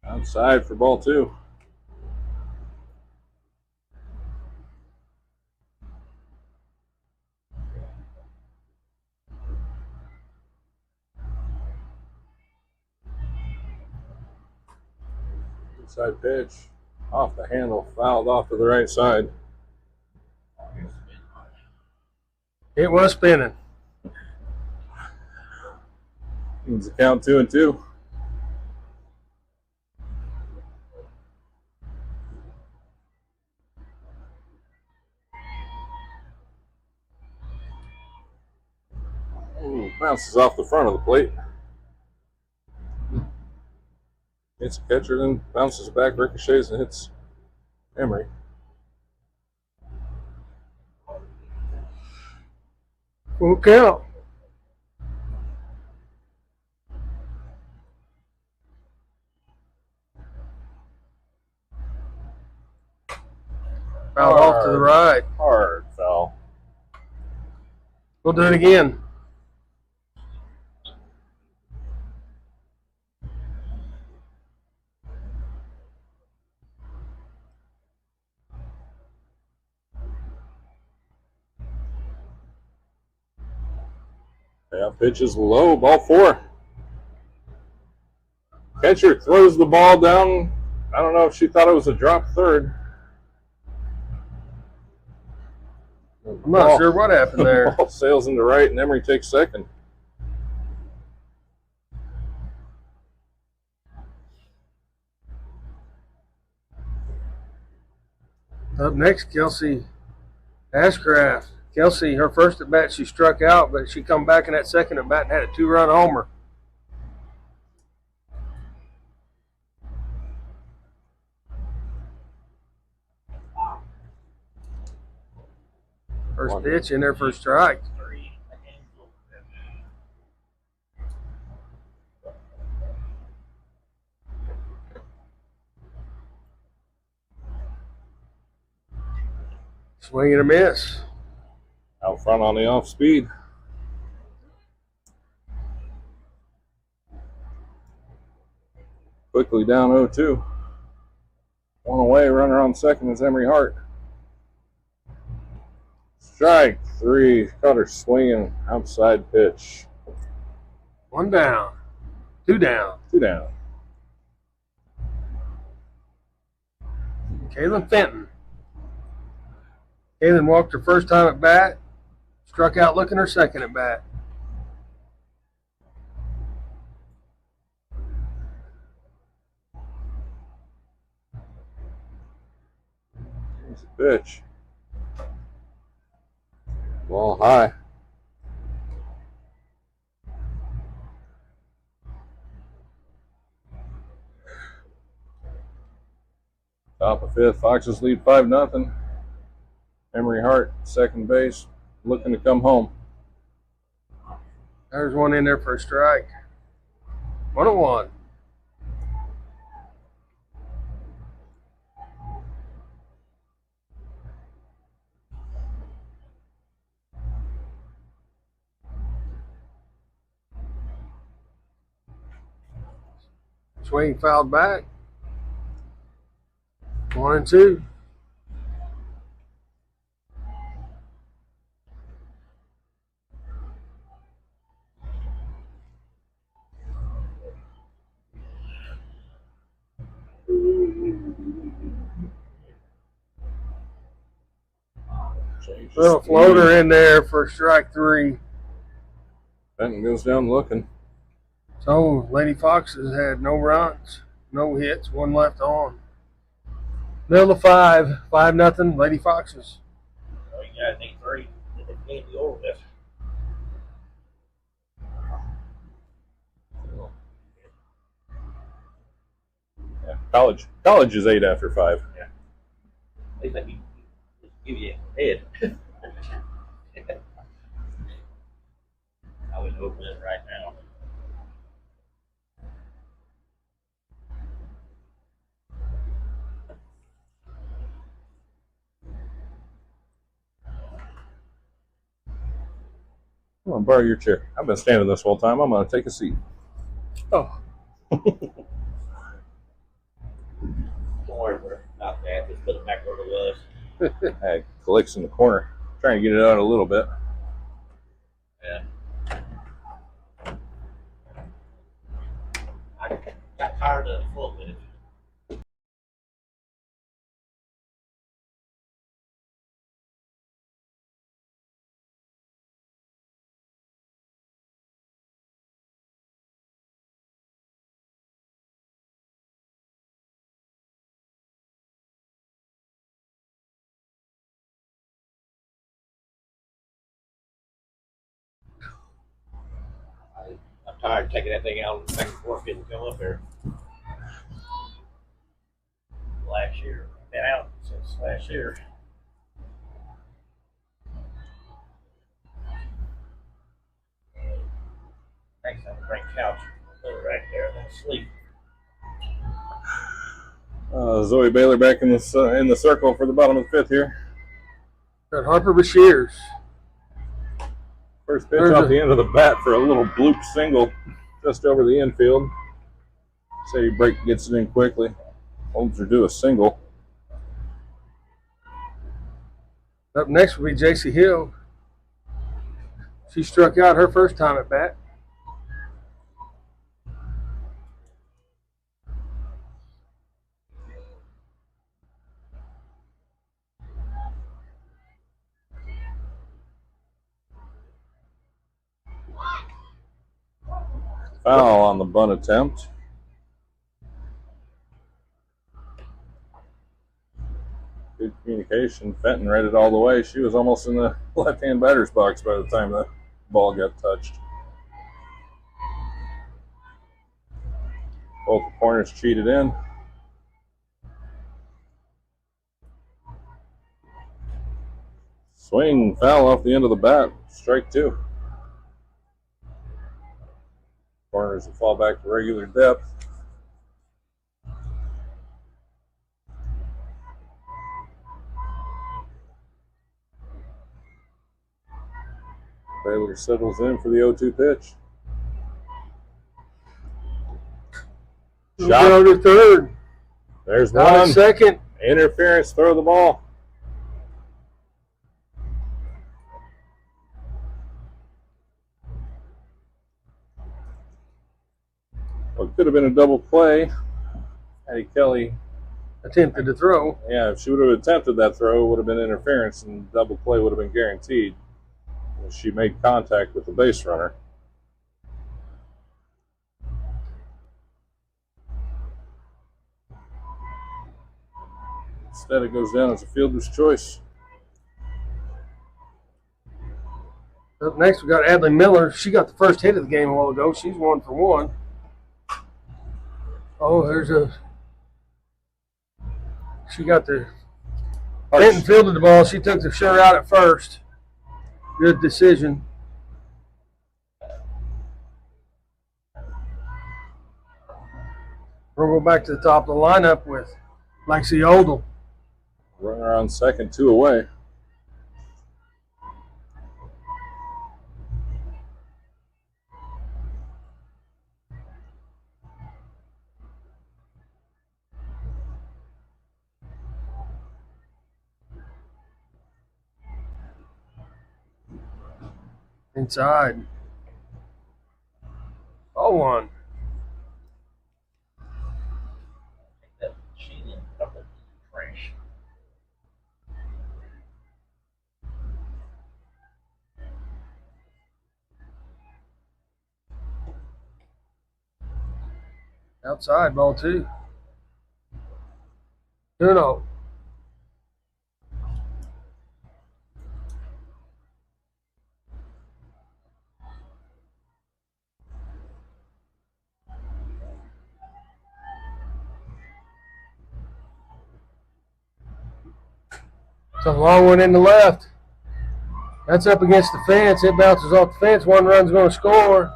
Outside for ball two. Inside pitch. Off the handle. Fouled off to the right side. It was spinning. Evens the count 2-2. Ooh, bounces off the front of the plate. Hits the catcher, then bounces back, ricochets, and hits Emery. Full count. Foul off to the right. Hard foul. We'll do it again. Yeah, pitch is low, ball four. Catcher throws the ball down. I don't know if she thought it was a drop third. I'm not sure what happened there. Ball sails into right, and Emery takes second. Up next, Kelsey Ashcraft. Kelsey, her first at bat, she struck out, but she come back in that second at bat and had a 2-run homer. First pitch in there for a strike. Swing and a miss. Out front on the off speed. Quickly down 0-2. One away, runner on second is Emery Hart. Strike three. Caught her swinging outside pitch. 1 down. 2 down. 2 down. Kaylin Fenton. Kaylin walked her first time at bat. Struck out looking her second at bat. Here's the pitch. Ball high. Top of fifth, Foxes lead 5-0. Emery Hart, second base, looking to come home. There's one in there for a strike. 1-1. Swing fouled back. 1-2. Little floater in there for strike 3. Benton goes down looking. So Lady Foxes had no runs, no hits, 1 left on. Middle of 5, 5-0, Lady Foxes. Oh, you guys need 3. They can't be over this. Yeah, college is 8 after 5. Yeah. They let me give you a head. I would open it right now. I'm gonna borrow your chair. I've been standing this whole time. I'm gonna take a seat. Oh, Don't worry about that. Just put it back where it was. Hey, collects in the corner. Trying to get it out a little bit. Yeah. I got tired of the full minute. I'm tired of taking that thing out and back and forth getting come up there. Last year. Been out since last year. Next time I bring couch. Put it right there and then sleep. Zoe Baylor back in the circle for the bottom of the 5th here. got Harper Bashirs. First pitch off the end of the bat for a little bloop single just over the infield. Sadie Brake gets it in quickly. Holds her do a single. Up next will be JC Hill. She struck out her first time at bat. Foul on the bunt attempt. Good communication. Fenton read it all the way. She was almost in the left-hand batter's box by the time the ball got touched. Both the corners cheated in. Swing, foul off the end of the bat. Strike 2. Corners will fall back to regular depth. Baylor settles in for the 0-2 pitch. Shot over third. There's Out one. second. Interference, throw the ball. Well, it could have been a double play. Addie Kelly Attempted to throw. Yeah, if she would have attempted that throw, it would have been interference and double play would have been guaranteed. She made contact with the base runner. Instead, it goes down as a fielder's choice. Up next, we got Adley Miller. She got the first hit of the game a while ago. She's 1 for 1. Oh, she got the Fenton fielded the ball. She took the sure out at first. Good decision. We'll go back to the top of the lineup with Lexi Odell. Runner on second, 2 away. Inside. Ball one. That she didn't couple trash. Outside, ball 2. 2-0. It's a long one in the left. That's up against the fence. It bounces off the fence. One run's going to score.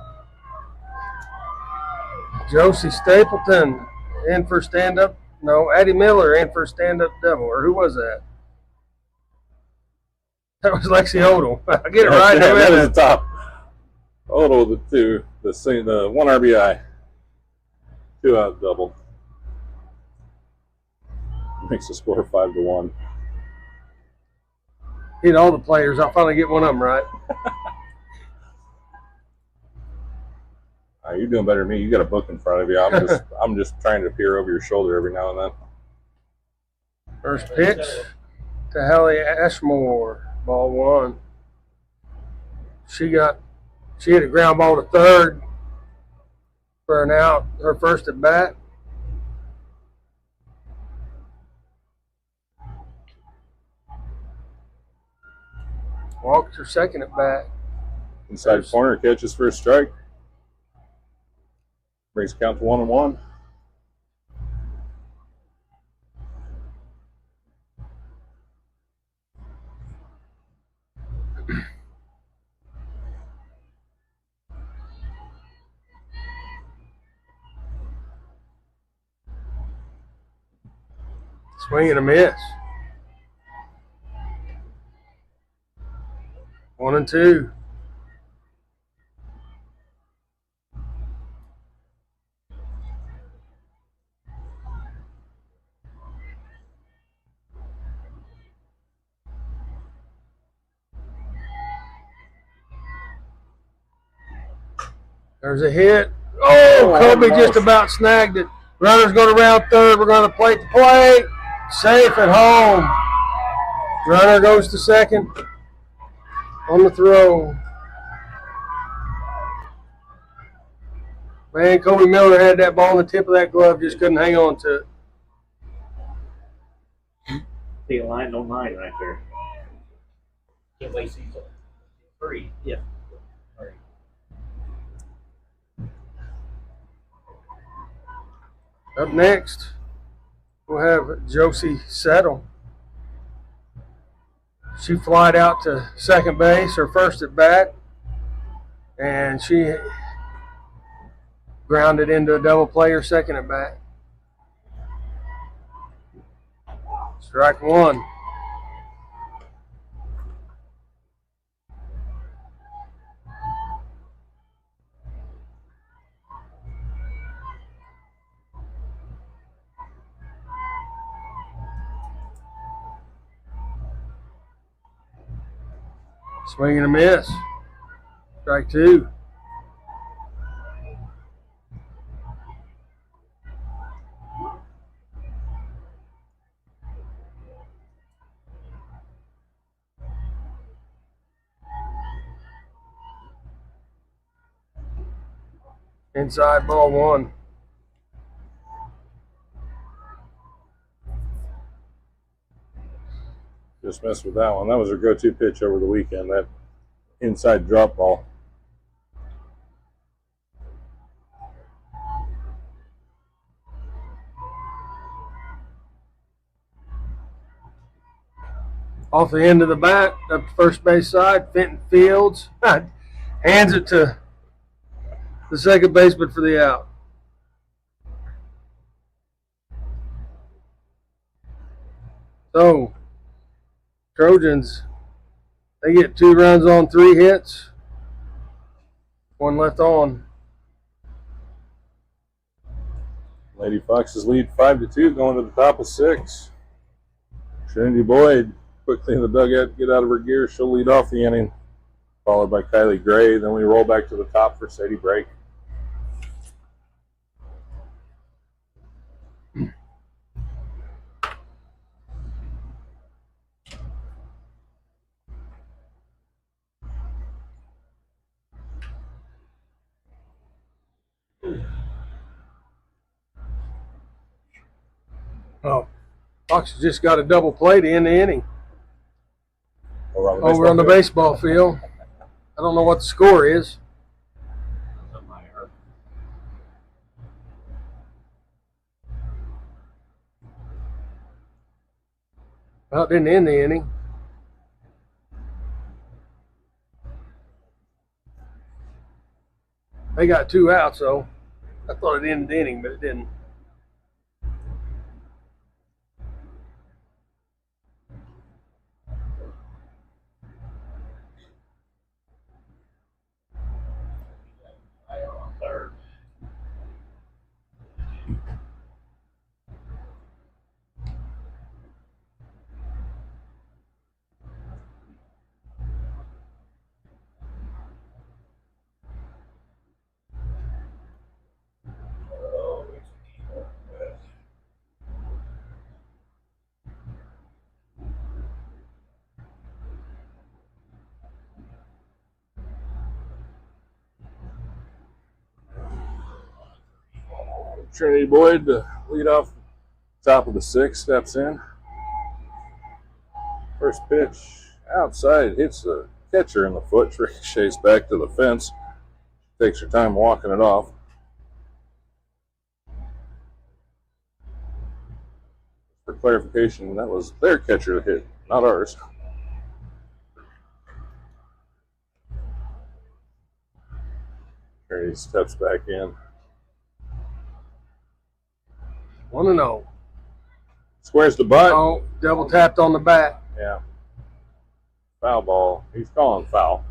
Josie Stapleton in for stand-up. No, Addie Miller in for stand-up double. Or who was that? That was Lexi Odell. I get it right. That is the top. Odell with the 2. The 1 RBI. 2 out double. Makes the score 5-1. Hit all the players. I'll finally get one of them right. You're doing better than me. You got a book in front of you. I'm just trying to peer over your shoulder every now and then. First pitch to Hallie Ashmore. Ball 1. She hit a ground ball to third for an out. Her first at bat. Walked her second at bat. Inside corner, catches for a strike. Brings count to 1-1. Swing and a miss. 1-2. There's a hit. Oh, Kobe just about snagged it. Runner's going to round third. We're going to plate the plate. Safe at home. Runner goes to second on the throw. Man, Kobe Miller had that ball on the tip of that glove, just couldn't hang on to it. See a line on 9 right there. Can't wait season 3. Yeah. Up next, we'll have Josie Settle. She flied out to second base, her first at bat, and she grounded into a double play her second at bat. Strike 1. Swing and a miss. Strike 2. Inside, ball 1. Just messed with that one. That was her go-to pitch over the weekend, that inside drop ball. off the end of the bat, up the first base side. Fenton Fields hands it to the second baseman for the out. So, Trojans, they get 2 runs on 3 hits. 1 left on. Lady Foxes lead 5-2 going to the top of 6. Trinity Boyd quickly in the dugout, get out of her gear. She'll lead off the inning, followed by Kylie Gray. Then we roll back to the top for Sadie Brake. Oh, Foxes just got a double play to end the inning over on the baseball field. I don't know what the score is. Well, it didn't end the inning. They got 2 outs, though. I thought it ended the inning, but it didn't. Trinity Boyd, the lead off top of the 6th, steps in. First pitch outside, hits the catcher in the foot, ricochets back to the fence. Takes her time walking it off. For clarification, that was their catcher that hit, not ours. Trinity steps back in. 1-0. Squares the butt. Oh, double tapped on the bat. Yeah. Foul ball. He's calling foul.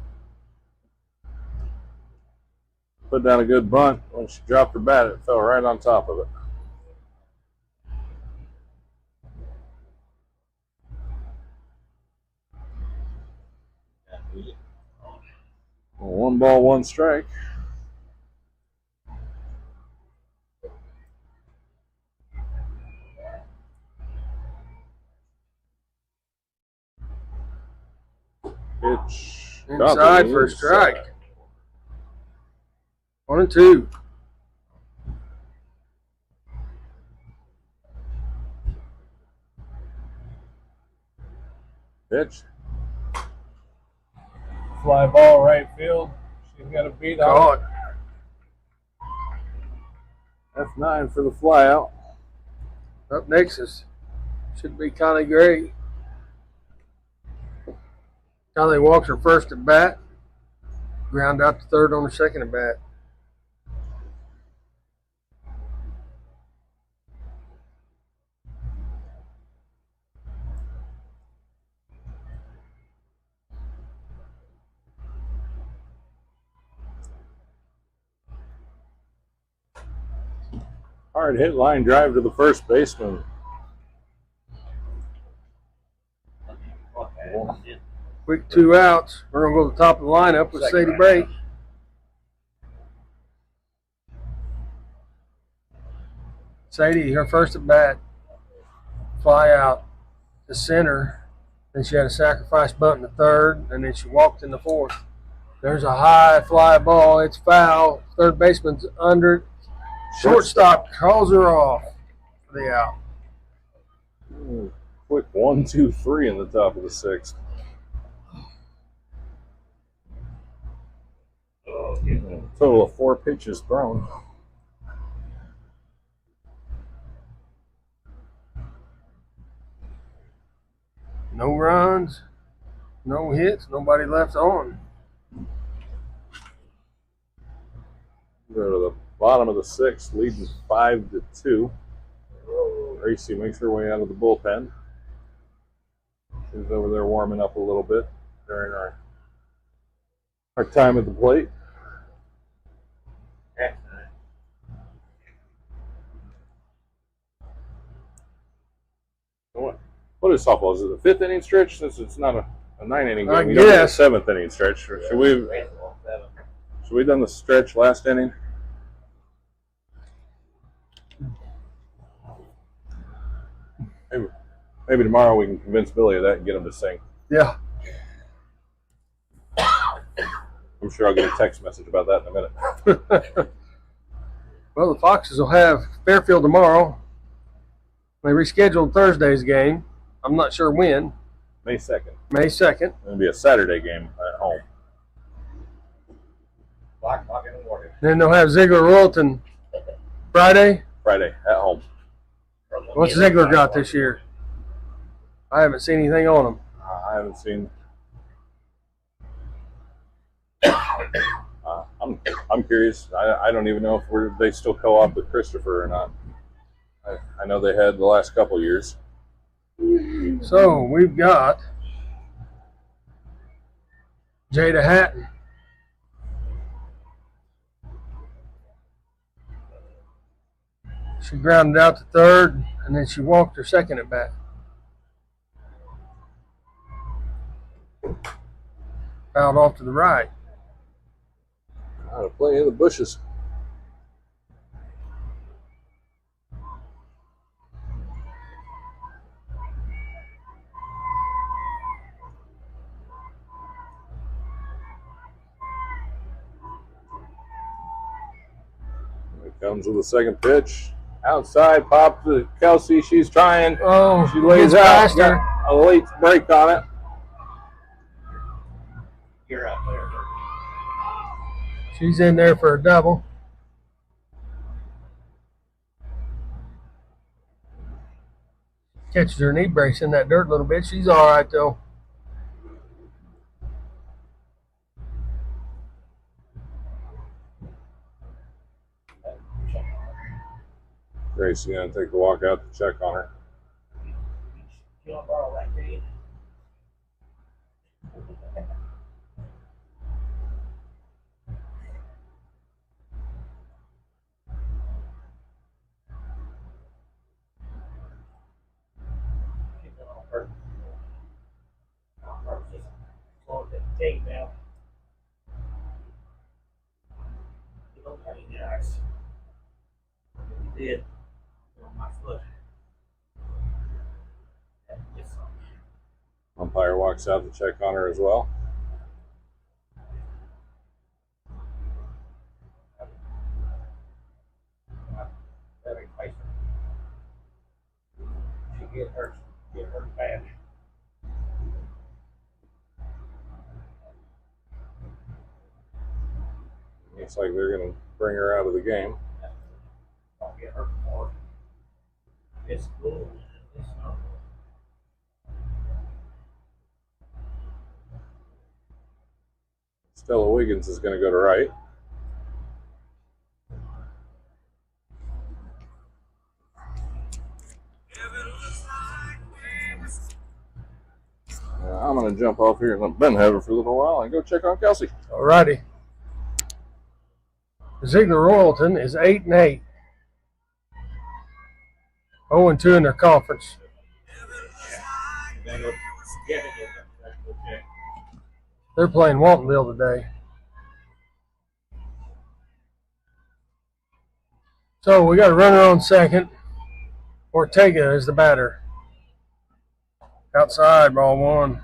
Put down a good bunt. When she dropped her bat, it fell right on top of it. Well, 1 ball, 1 strike. Pitch. Inside for a strike. 1-2. Pitch. Fly ball right field. She's got a beat Caught. F9 for the fly out. Up next is should be Connie Gray. Connie walks her first at bat. Ground out to third on her second at bat. Hard hit line drive to the first baseman. Quick 2 outs. We're going to go to the top of the lineup with Sadie Brake. Sadie, her first at bat, fly out to center. Then she had a sacrifice bunt in the third, and then she walked in the fourth. There's a high fly ball. It's foul. Third baseman's under it. Shortstop calls her off for the out. Quick 1, 2, 3 in the top of the 6th. Total of 4 pitches thrown. No runs, no hits, nobody left on. Go to the bottom of the sixth, leading 5-2. Gracie makes her way out of the bullpen. She's over there warming up a little bit during our time at the plate. What is softball? Is it a fifth inning stretch? Since it's not a 9 inning game, we don't get a seventh inning stretch. Should we done the stretch last inning? Maybe tomorrow we can convince Billy of that and get him to sing. Yeah. I'm sure I'll get a text message about that in a minute. Well, the Foxes will have Fairfield tomorrow. They rescheduled Thursday's game. I'm not sure when. May 2nd. May 2nd. It'll be a Saturday game at home. 5 o'clock in the morning. Then they'll have Ziegler-Royalton Friday. Friday at home. What's Ziegler got this year? I haven't seen anything on them. I haven't seen. I'm curious. I don't even know if they still co-op with Christopher or not. I know they had the last couple years. So we've got Jada Hatton. She grounded out to third, and then she walked her second at bat. Fouled off to the right. Out of play in the bushes. Here comes with the second pitch. Outside, pop to Kelsey. She's trying. Oh, She lays gets out. past her. Got a late break on it. You're up there. She's in there for a double. Catches her knee brace in that dirt a little bit. She's all right, though. Gracie's going to take the walk out to check on her. You don't borrow that, do you? Tape now. You don't have any nice. You did on my foot. Umpire walks out to check on her as well. She get hurt bad. Looks like they're going to bring her out of the game. Don't get hurt more. It's cool. It's not. Stella Wiggins is going to go to right. I'm going to jump off here and let Ben have her for a little while and go check on Kelsey. All righty. Ziegler-Royalton is 8-8. 0-2 in their conference. They're playing Waltonville today. So we got a runner on second. Ortega is the batter. Outside, ball one.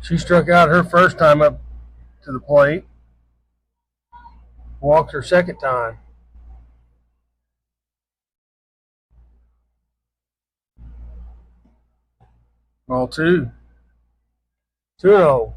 She struck out her first time up to the plate. Walked her second time. Ball two. 2-0.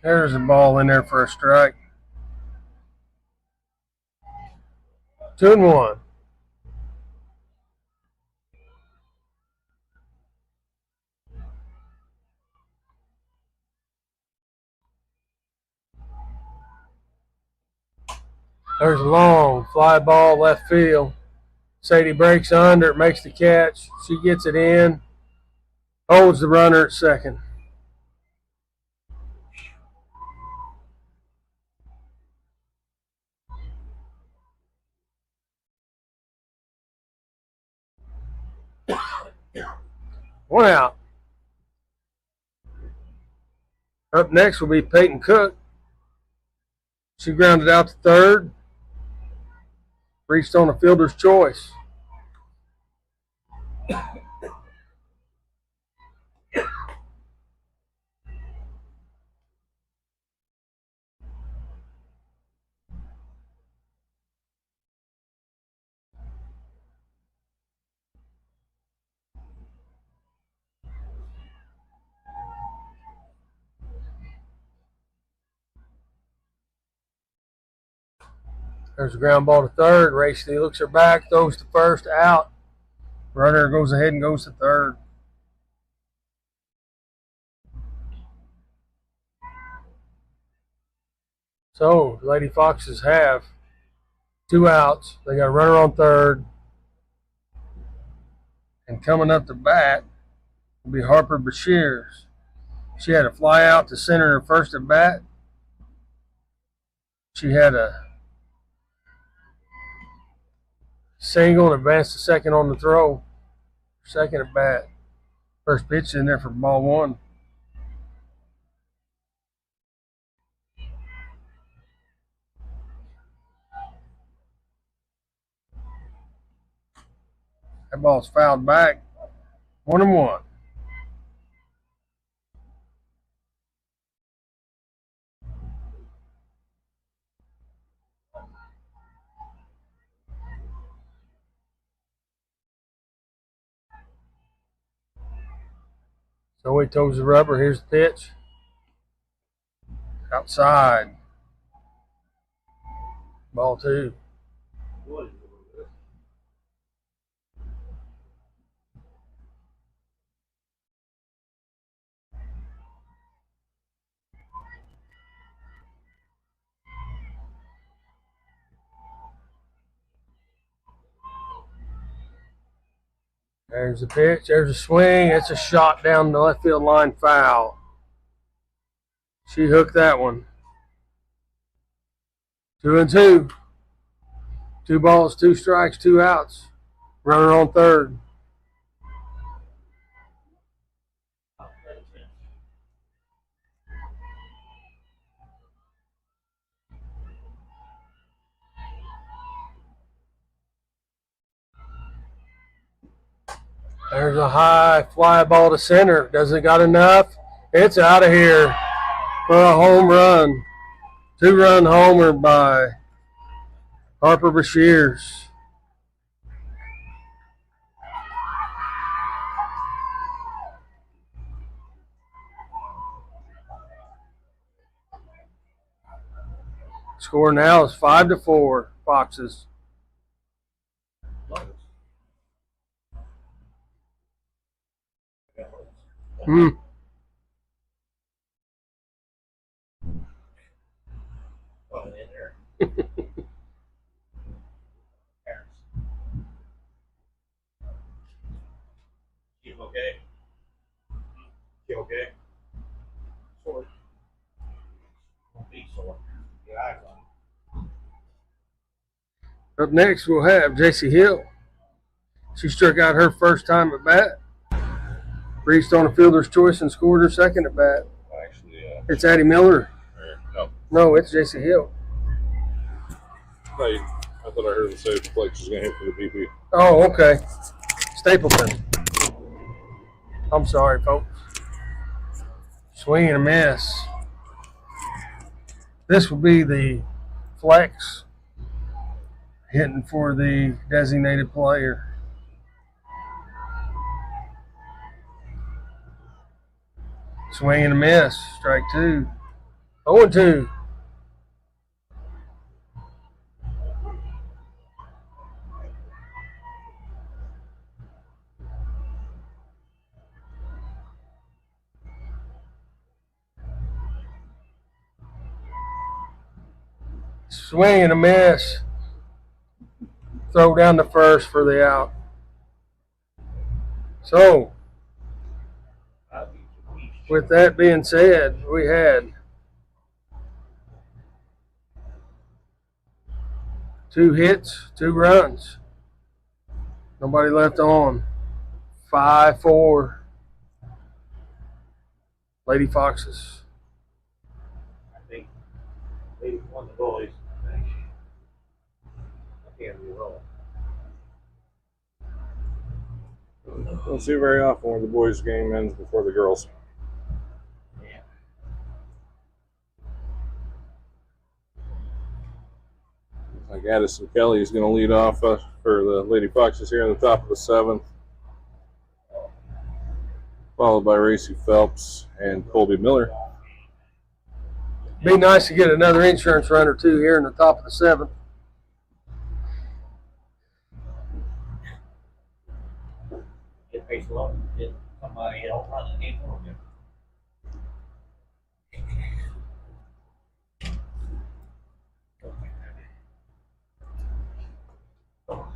There's a ball in there for a strike. 2-1. There's a long fly ball left field. Sadie breaks under it, makes the catch. She gets it in, holds the runner at second. One out. Up next will be Peyton Cook. She grounded out to third. Reached on a fielder's choice. There's a ground ball to third. Racey looks her back, throws to first, out. Runner goes ahead and goes to third. So, Lady Foxes have 2 outs. They got a runner on third. And coming up to bat will be Harper Bashirs. She had a fly out to center her first at bat. She had a single and advanced to second on the throw. Second at bat. First pitch in there for ball 1. That ball's fouled back. 1-1. So he toes the rubber. Here's the pitch. Outside. Ball 2. There's the pitch. There's a swing. It's a shot down the left field line, foul. She hooked that one. 2-2. 2 balls, 2 strikes, 2 outs. Runner on third. There's a high fly ball to center. Doesn't got enough. It's out of here for a home run. 2-run homer by Harper Bashirs. Score now is 5-4. Foxes. Hmm. You okay? You okay? Sore. Won't be sore. Your eyes on. Up next, we'll have JC Hill. She struck out her first time at bat. Reached on a fielder's choice and scored her second at bat. Actually, It's Addie Miller. no. No, it's JC Hill. I thought I heard him say Blake was going to hit for the BP. Oh, okay. Stapleton. I'm sorry, folks. Swing and a miss. This will be the flex hitting for the designated player. Swing and a miss. Strike 2. 0-2. Swing and a miss. Throw down the first for the out. So, with that being said, we had 2 hits, 2 runs. Nobody left on. 5-4. Lady Foxes. I think they won the boys. I can't be wrong. Don't see very often where the boys' game ends before the girls. Yeah. Like Addison Kelly is going to lead off for the Lady Foxes here in the top of the 7th, followed by Racy Phelps and Colby Miller. Be nice to get another insurance run or 2 here in the top of the 7th. Get pace alone. Get somebody else run the game for you. Oh.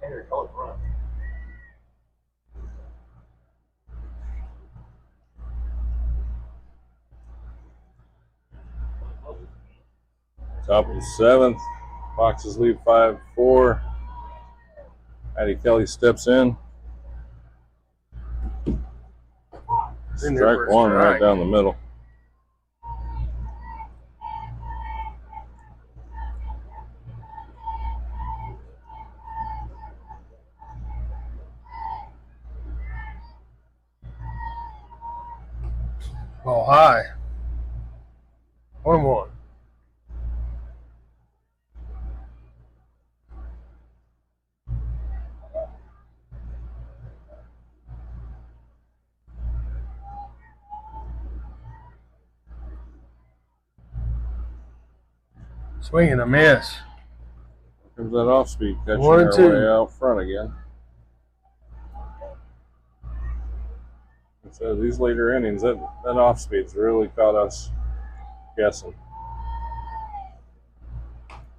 Henry Coach run. Top of the 7th, Foxes lead 5-4. Addie Kelly steps in. Strike 1 right down the middle. Ball high. 1-1. Swing and a miss. Comes that off speed, catching 1-2. her way out front again. So these later innings, that off speed's really caught us guessing.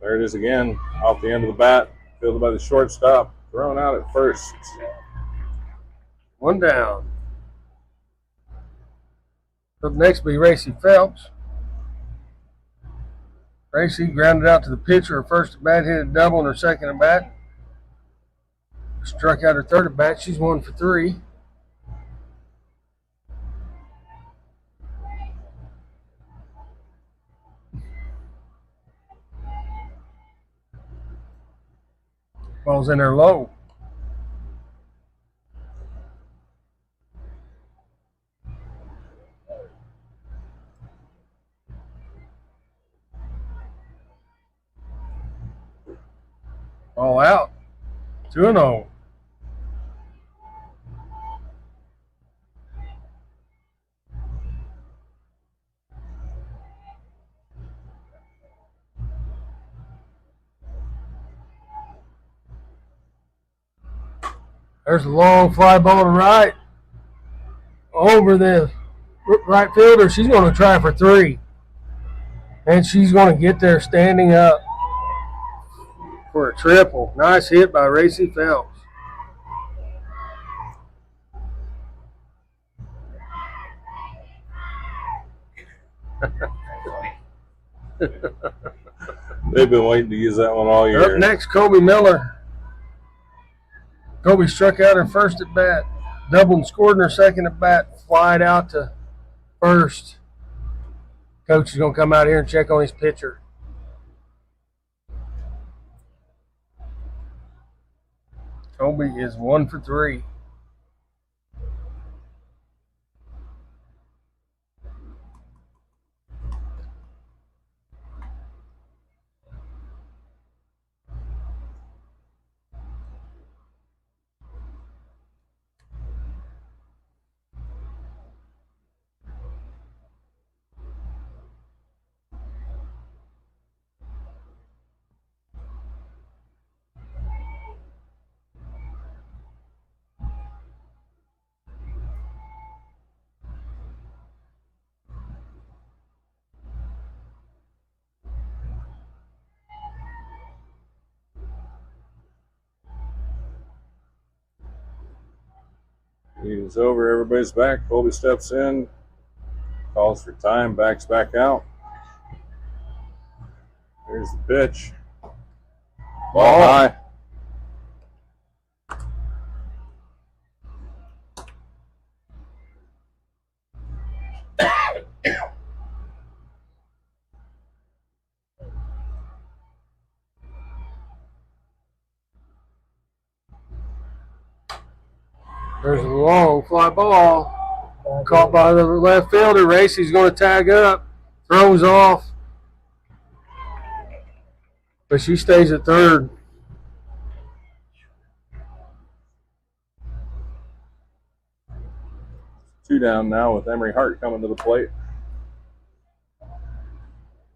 There it is again, off the end of the bat, fielded by the shortstop, thrown out at first. 1 down. Up next will be Racy Phelps. Racy grounded out to the pitcher. Her first at bat, hit a double in her second at bat. Struck out her third at bat. She's 1 for 3. Ball's in there low. Ball out. 2-0. There's a long fly ball to right. Over the right fielder. She's going to try for 3. And she's going to get there standing up for a triple. Nice hit by Racy Phelps. They've been waiting to use that one all year. Up next, Colby Miller. Colby struck out her first at bat, doubled and scored in her second at bat, flied out to first. Coach is going to come out here and check on his pitcher. Colby is 1 for 3. He's over, everybody's back. Colby steps in, calls for time, backs back out. Here's the pitch. Ball high. There's a long fly ball. Caught by the left fielder. Racy's going to tag up. Throws off. But she stays at third. Two down now with Emery Hart coming to the plate.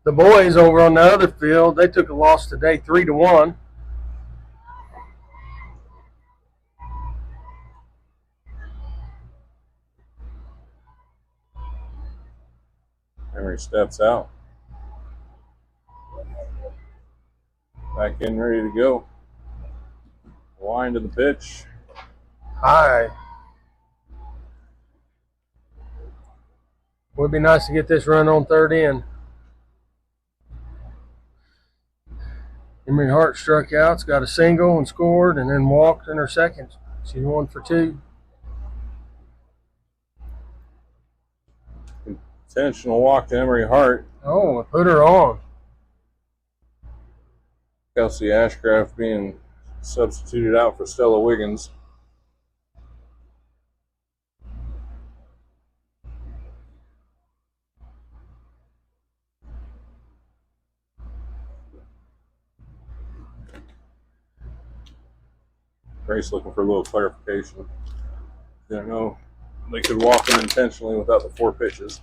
The boys over on the other field, they took a loss today, 3-1. Emery steps out. Back in, ready to go. Line to the pitch. High. Would be nice to get this run on third in. Emery Hart struck out, got a single and scored, and then walked in her second. She's 1 for 2. Intentional walk to Emery Hart. Oh, it put her on. Kelsey Ashcraft being substituted out for Stella Wiggins. Grace looking for a little clarification. Didn't know they could walk him intentionally without the 4 pitches.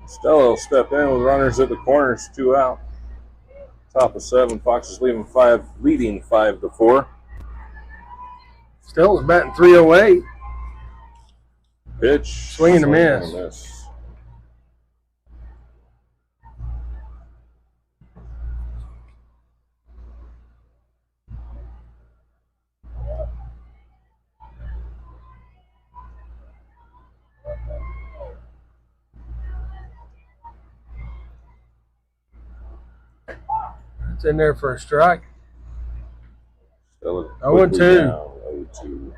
Stella will step in with runners at the corners, 2 out. Top of 7, Fox is leading 5-4. Stella's batting 308. Pitch. Swing and a miss. It's in there for a strike. Stella 0-2. 0-2.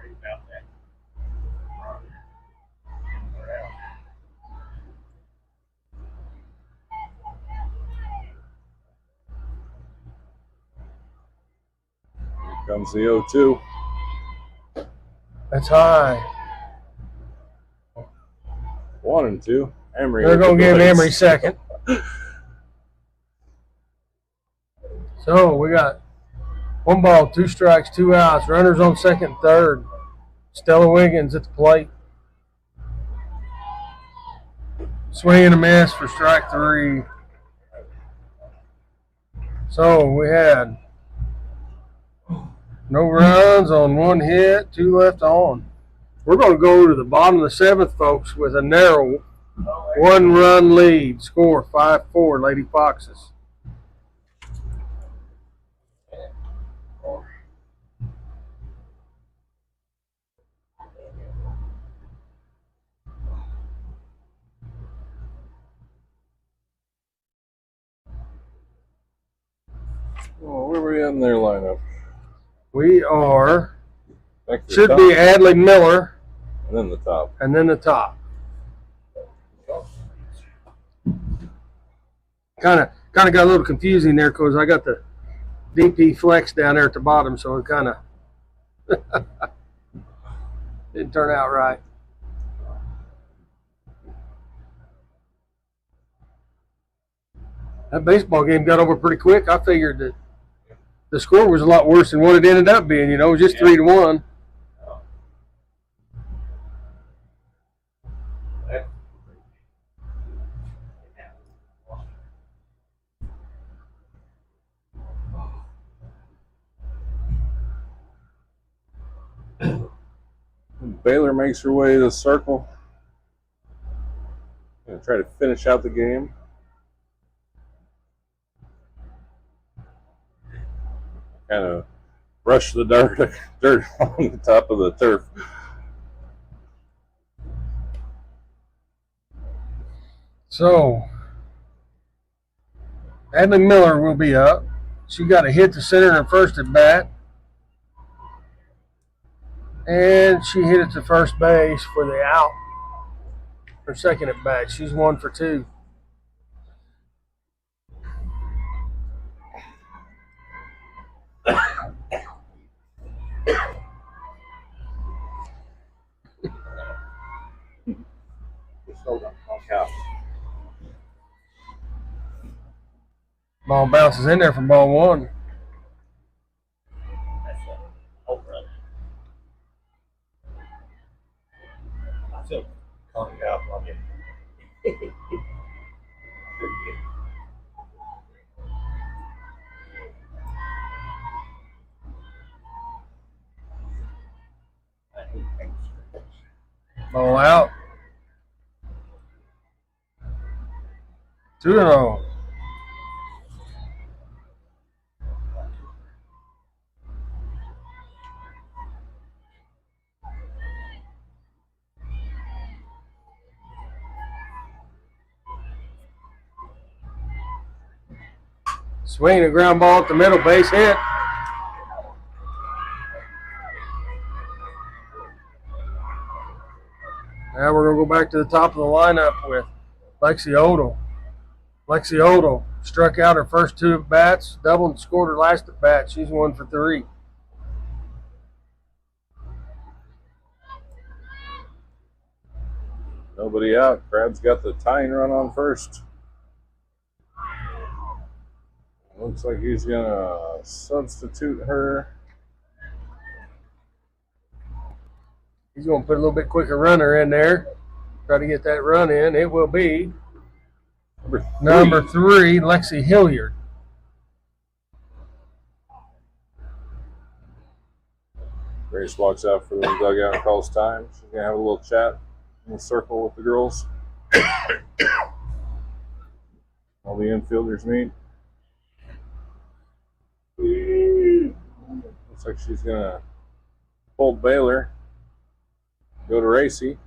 Here comes the 0-2. That's high. 1-2. Emery. They're going to give Emery second. So we got 1 ball, 2 strikes, 2 outs. Runners on second and third. Stella Wiggins at the plate. Swing and a miss for strike 3. So we had no runs on 1 hit, 2 left on. We're going to go to the bottom of the 7th, folks, with a narrow 1-run lead. Score 5-4, Lady Foxes. Oh, where were we in their lineup? We are, Back to the should top, be Adley Miller, and then the top. and then the top. Kind of got a little confusing there because I got the DP flex down there at the bottom, so it kind of didn't turn out right. That baseball game got over pretty quick. I figured that the score was a lot worse than what it ended up being. You know, it was just 3-1. Baylor makes her way to the circle. Gonna try to finish out the game. Kind of brush the dirt on the top of the turf. So, Adley Miller will be up. She got a hit to center in her first at bat. And she hit it to first base for the out. Her second at bat. She's 1 for 2. Ball bounces in there for ball 1. That's a home run. I feel calling out on you. Ball out. 2-0. Swinging a ground ball at the middle, base hit. Now we're going to go back to the top of the lineup with Lexi Odell. Lexi Odell struck out her first 2 at bats, doubled and scored her last at bat. She's 1 for 3. Nobody out. Crab's got the tying run on first. Looks like he's gonna substitute her. He's going to put a little bit quicker runner in there. Try to get that run in. It will be number 3, Lexi Hilliard. Grace walks out for the dugout and calls time. She's gonna have a little chat in the circle with the girls. All the infielders meet. Looks like she's gonna hold Baylor. Go to Racy.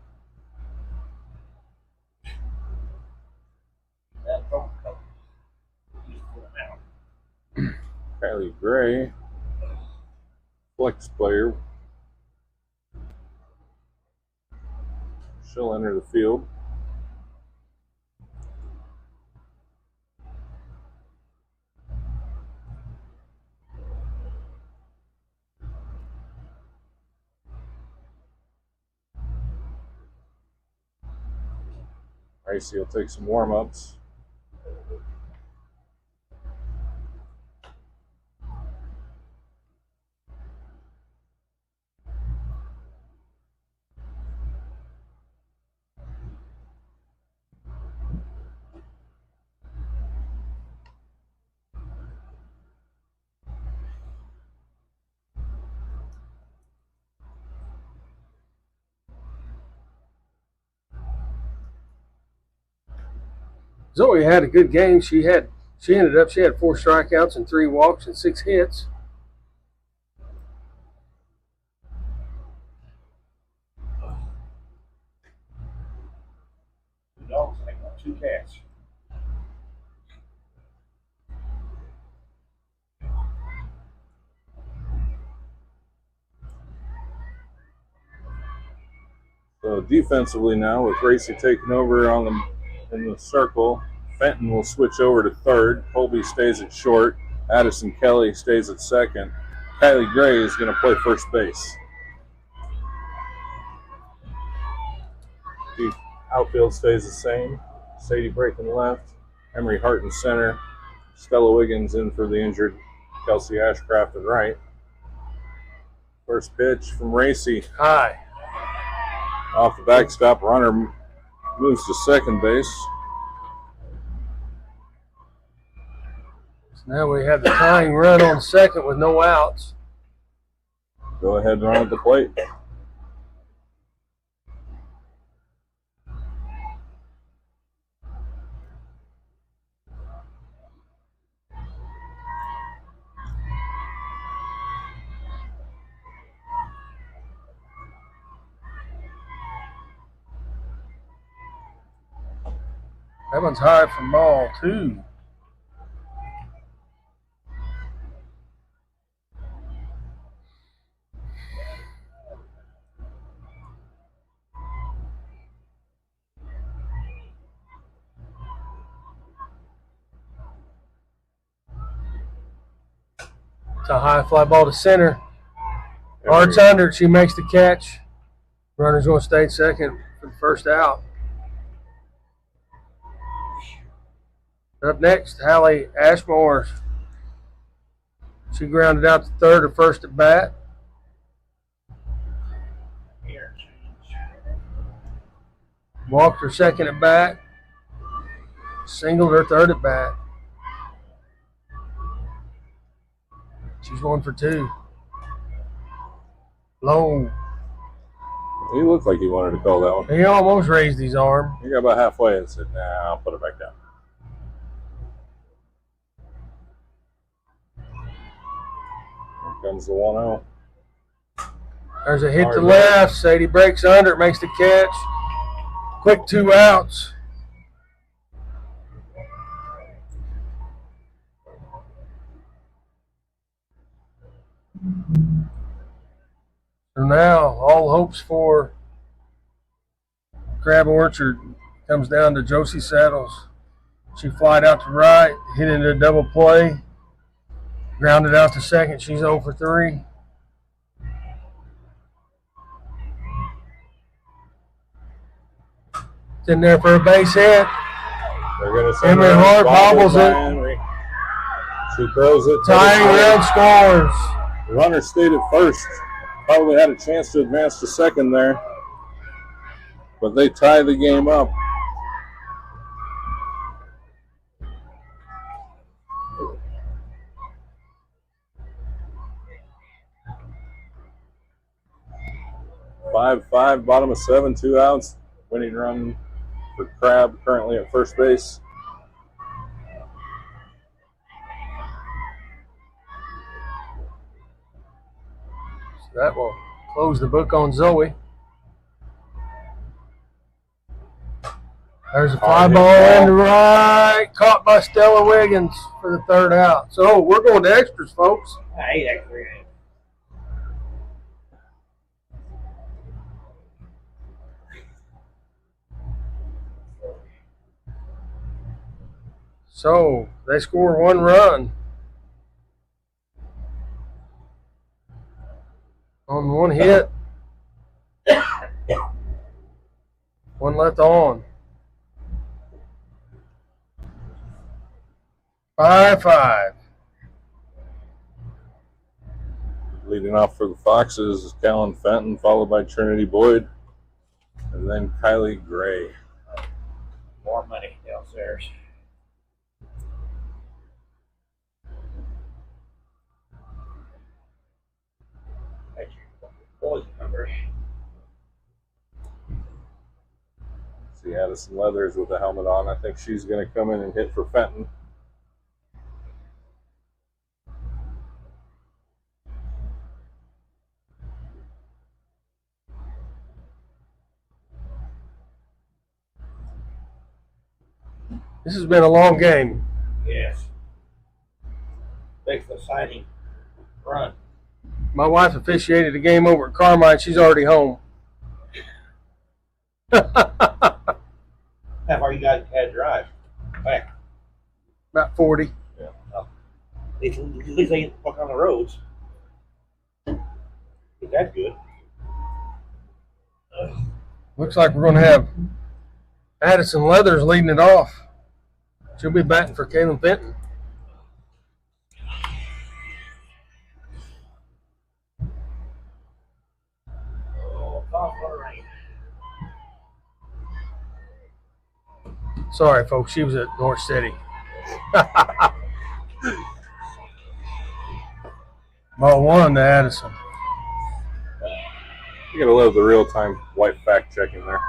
Kylie Gray, flex player. She'll enter the field. Racy will take some warm-ups. Zoe had a good game. She had 4 strikeouts and 3 walks and 6 hits. Two dogs, I got 2 cats. So defensively now, with Racy taking over in the circle, Fenton will switch over to third. Colby stays at short. Addison Kelly stays at second. Kylie Gray is going to play first base. The outfield stays the same. Sadie breaking left. Emery Hart in center. Stella Wiggins in for the injured Kelsey Ashcraft at right. First pitch from Racy. High. Off the backstop, runner moves to second base. So now we have the tying run on second with no outs. Go ahead and run at the plate. That one's high from ball 2. It's a high fly ball to center. Art's under. She makes the catch. Runner's going to stay at second for the first out. Up next, Hallie Ashmore. She grounded out to third or first at bat. Walked her second at bat. Singled her third at bat. She's 1 for 2. Low. He looked like he wanted to call that one. He almost raised his arm. He got about halfway and said, nah, I'll put it back down. Here comes the 1-0. There's a hit to left. Sadie breaks under. Makes the catch. Quick 2 outs. So now all hopes for Crab Orchard comes down to Josie Saddles. She flied out to right, hit into a double play, grounded out to second. She's 0 for 3. It's in there for a base hit. They're going to send Emery Hart bobbles it. Emery. She throws it. Tying run scores. The runner stayed at first. Probably had a chance to advance to second there. But they tie the game up. Five, bottom of 7, 2 outs. Winning run for Crab currently at first base. So that will close the book on Zoe. There's a fly ball in the right, caught by Stella Wiggins for the third out. So we're going to extras, folks. I hate extra. So they score 1 run on 1 hit. 1 left on. 5-5. Leading off for the Foxes is Callan Fenton, followed by Trinity Boyd, and then Kylie Gray. More money downstairs. Boys number. See Addison Leathers with the helmet on. I think she's going to come in and hit for Fenton. This has been a long game. Yes. Thanks for signing. Run. My wife officiated a game over at Carmine. She's already home. How far you guys had to drive? Back. About 40. Yeah. Well, at least they get fuck on the roads. Is that good? Looks like we're going to have Addison Leathers leading it off. She'll be batting for Caleb Fenton. Sorry, folks. She was at North City. Ball 1 to Addison. You gotta love the real-time white fact checking there.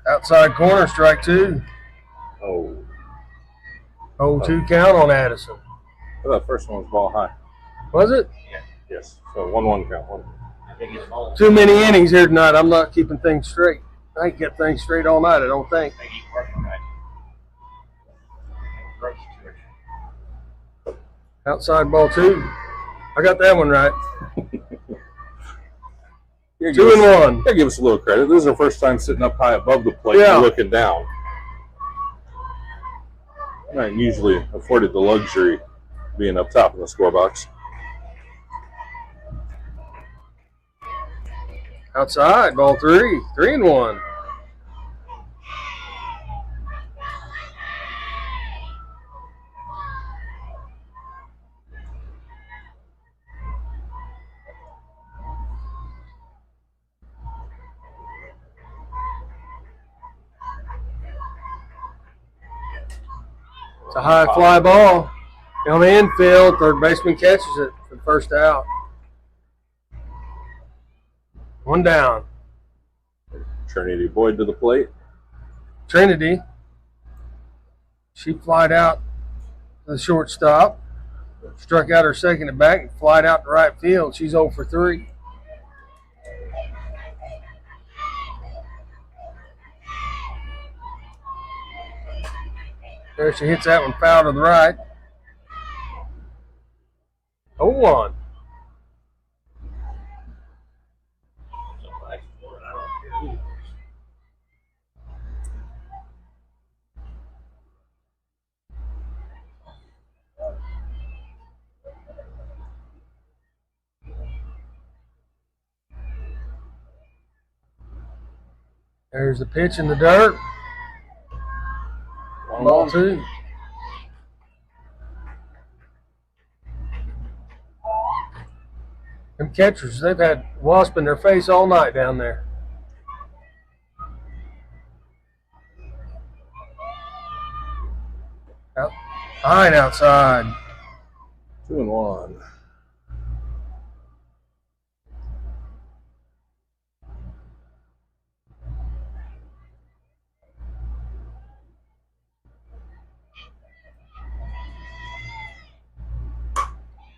Outside corner, strike 2. Oh. 0-2 count on Addison. I thought the first one was ball high. Was it? Yes. So 1-1 count. One. I think it's ball. Too many innings here tonight. I'm not keeping things straight. I ain't kept things straight all night, I don't think. I keep working right. Approach to it. Outside ball 2. I got that one right. Here, 2 and 1. Here, give us a little credit. This is our first time sitting up high above the plate Yeah. and looking down. I'm not usually afforded the luxury of being up top in the scorebox. Outside ball 3. 3 and 1. It's a high fly ball. On the infield, third baseman catches it for the first out. 1 down. Trinity Boyd to the plate. Trinity. She flied out to the shortstop. Struck out her second at bat and flied out to right field. She's 0 for 3. There she hits that one foul to the right. 0-1. There's the pitch in the dirt. Ball 2. Them catchers, they've had wasp in their face all night down there. Out, fine outside. 2 and 1.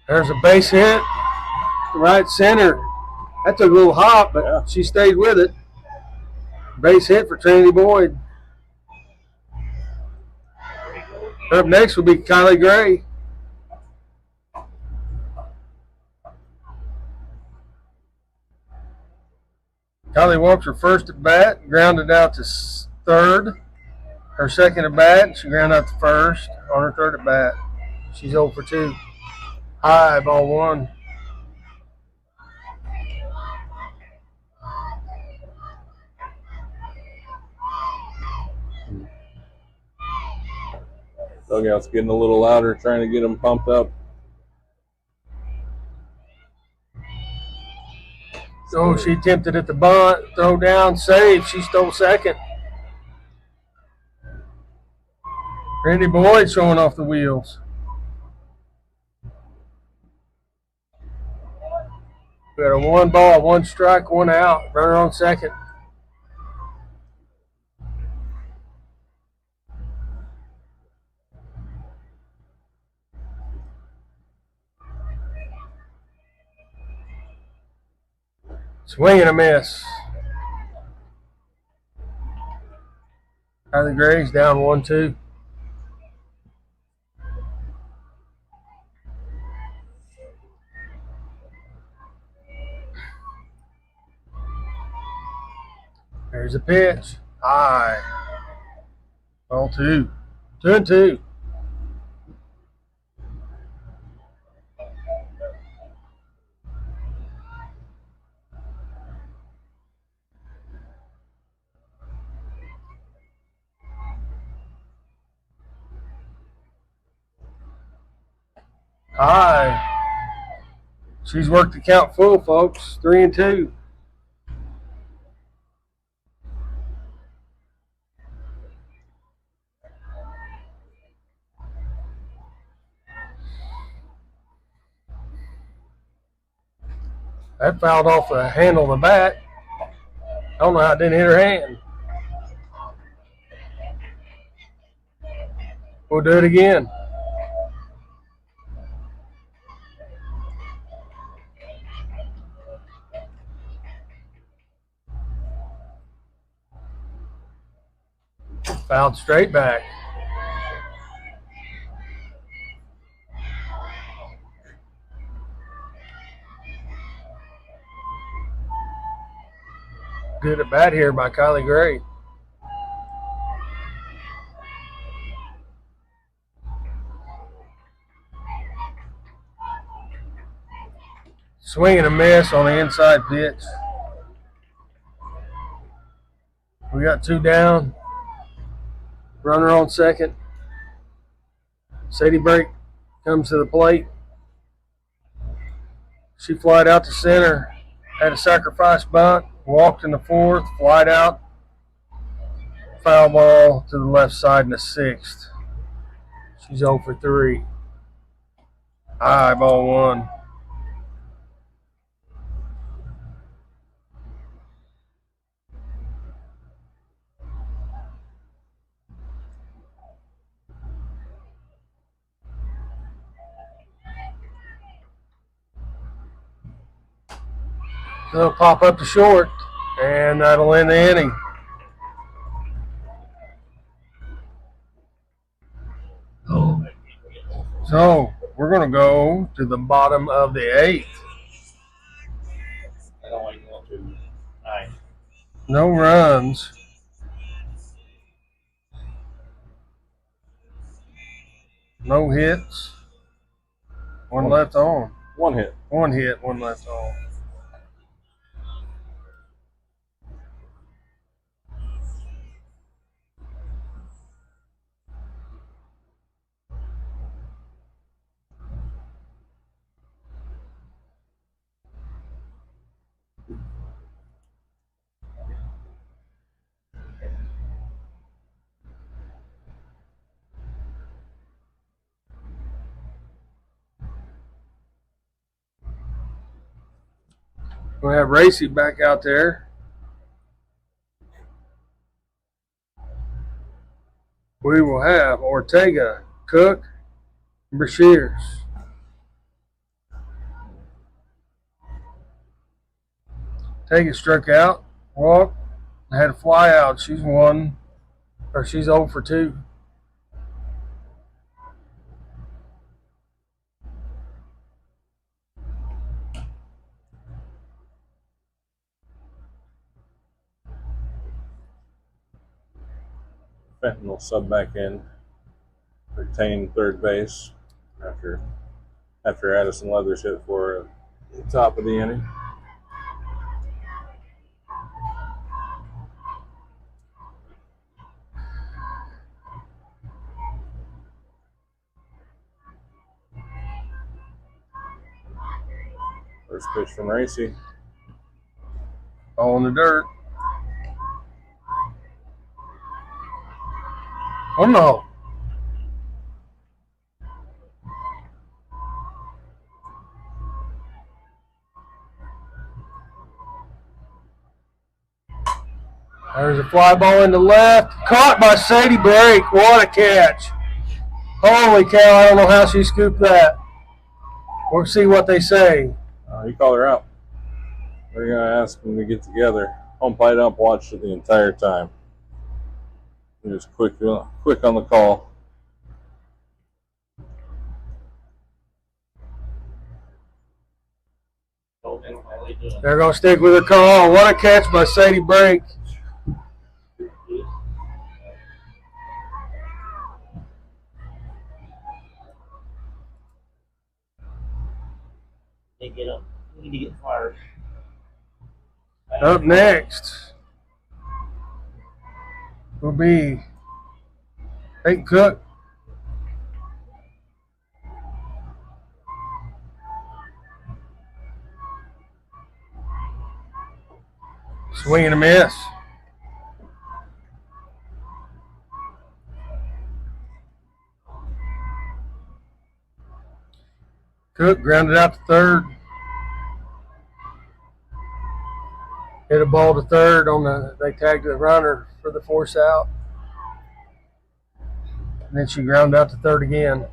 There's a base hit. Right center. That took a little hop, but Yeah. she stayed with it. Base hit for Trinity Boyd. Up next will be Kylie Gray. Kylie walked her first at bat, grounded out to third. Her second at bat, she grounded out to first on her third at bat. She's 0 for 2. High, ball 1. Dugout's getting a little louder, trying to get them pumped up. Oh, she attempted at the bunt, throw down, save. She stole second. Randy Boyd showing off the wheels. We got a 1 ball, 1 strike, 1 out. Runner on second. Swing and a miss. Kylie Gray's down 1-2. There's a pitch. High. Ball 2. 2 and 2. High. She's worked the count full, folks. 3 and 2. That fouled off the handle of the bat. I don't know how it didn't hit her hand. We'll do it again. Fouled straight back. Good at bat here by Kylie Gray. Swing and a miss on the inside pitch. We got 2 down. Runner on second. Sadie Brake comes to the plate. She flied out to center. Had a sacrifice bunt. Walked in the 4th. Flied out. Foul ball to the left side in the 6th. She's 0 for 3. High ball 1. They'll pop up to short, and that'll end the inning. So we're going to go to the bottom of the 8th. I don't want to go to 9. No runs. No hits. One left on. 1 hit. 1 hit, 1 left on. We'll have Racy back out there. We will have Ortega, Cook, and Brashears. Ortega struck out, walked, had a fly out. She's 0 for 2. Fenton will sub back in, retain third base after Addison Leathers hit for the top of the inning. First pitch from Racy. All in the dirt. Oh no. There's a fly ball in the left. Caught by Sadie Brake. What a catch. Holy cow, I don't know how she scooped that. We'll see what they say. He called her out. We're going to ask them to get together. Home plate ump watched it the entire time. He was quick on the call. They're going to stick with the call. What a catch by Sadie Brake. Get up. We need to get fired. Up next will be Peyton Cook. Swing and a miss. Cook grounded out to third. Hit a ball to third they tagged the runner for the force out. And then she grounded out to third again.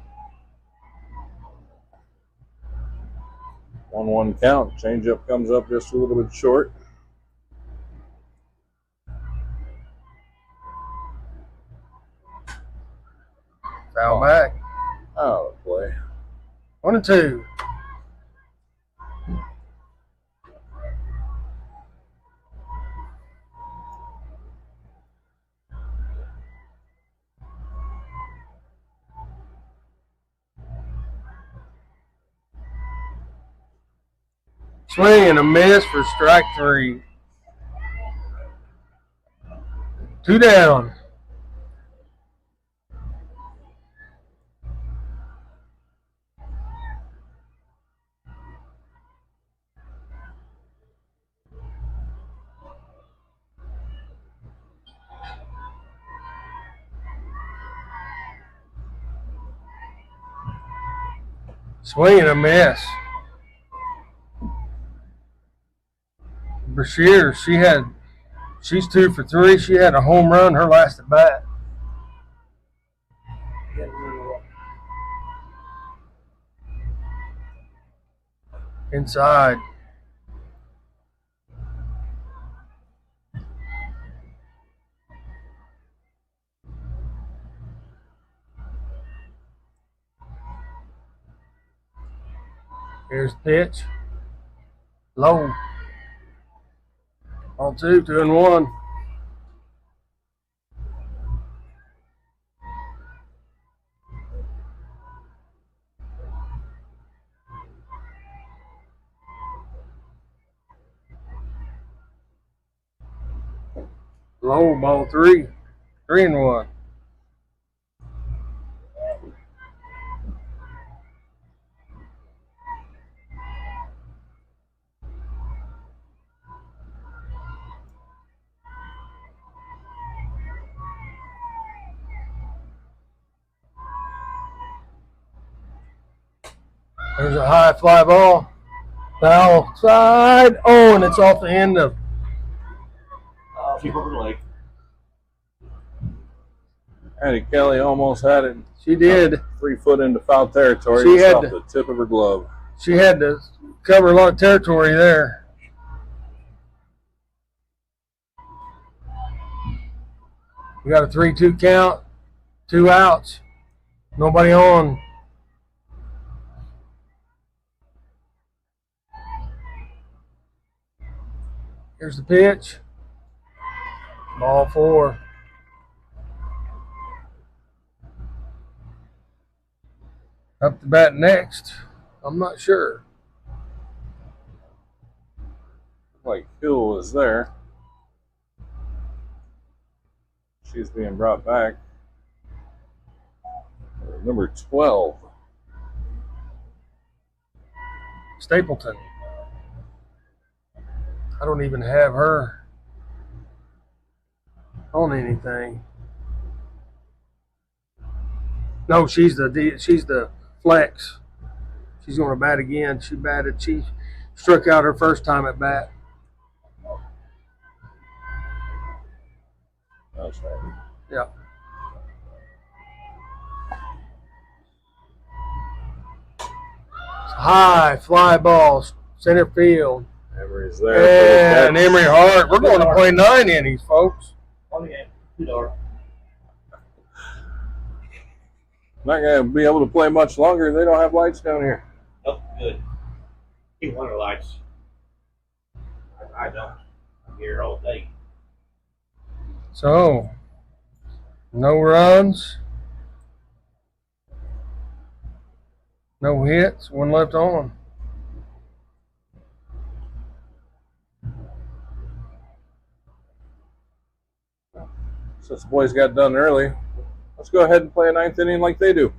1-1 count. Changeup comes up just a little bit short. Foul back. Oh, play. 1-2. Swing and a miss for strike 3. 2 down. Swing and a miss. Brashear, she's 2 for 3. She had a home run her last at bat. Inside. Here's the pitch. Low. On 2, 2-1. Low, ball 3. 3-1. There's a high fly ball. Foul side. Oh, and it's off the end of. Keep over the leg. Addie Kelly almost had it. She did. 3 foot into foul territory. She had off to- the tip of her glove. She had to cover a lot of territory there. We got a 3-2 count. 2 outs. Nobody on. Here's the pitch. Ball 4. Up to bat next. I'm not sure. Like Hill was there. She's being brought back. Number 12. Stapleton. I don't even have her on anything. No, she's the flex. She's going to bat again. She struck out her first time at bat. That's right. Yeah. High fly ball, center field. Emery's there. And Emery Hart. We're going to play 9 innings, folks. One game. 2 dark. Not going to be able to play much longer. They don't have lights down here. Oh, good. Keep one of the lights. I don't. I'm here all day. So, no runs, no hits, 1 left on. Since the boys got done early, let's go ahead and play a 9th inning like they do.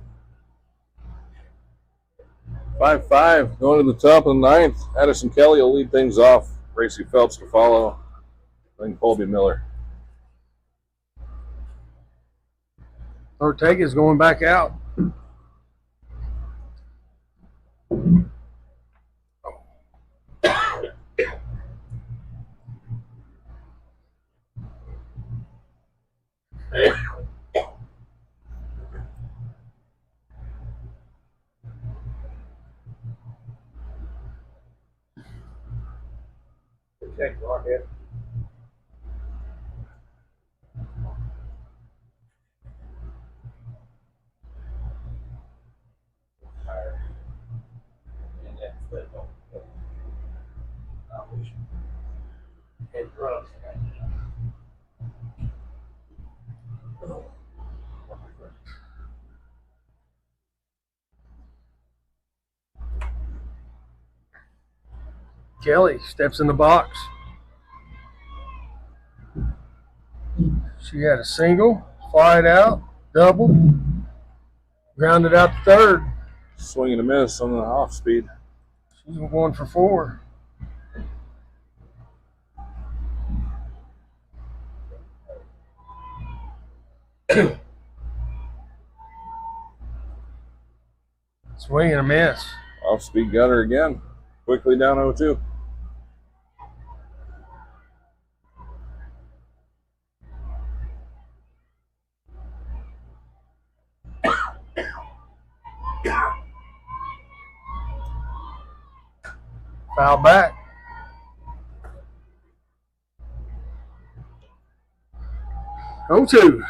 5-5 going to the top of the 9th. Addison Kelly will lead things off. Gracie Phelps to follow. Then Colby Miller. Ortega's going back out. Check mark it. Kelly steps in the box. She had a single, fly it out, double, grounded out to third. Swing and a miss on the off speed. She's going for 4. Swing and a miss. Off speed got her again. Quickly down 0-2. Foul back. Oh, 2.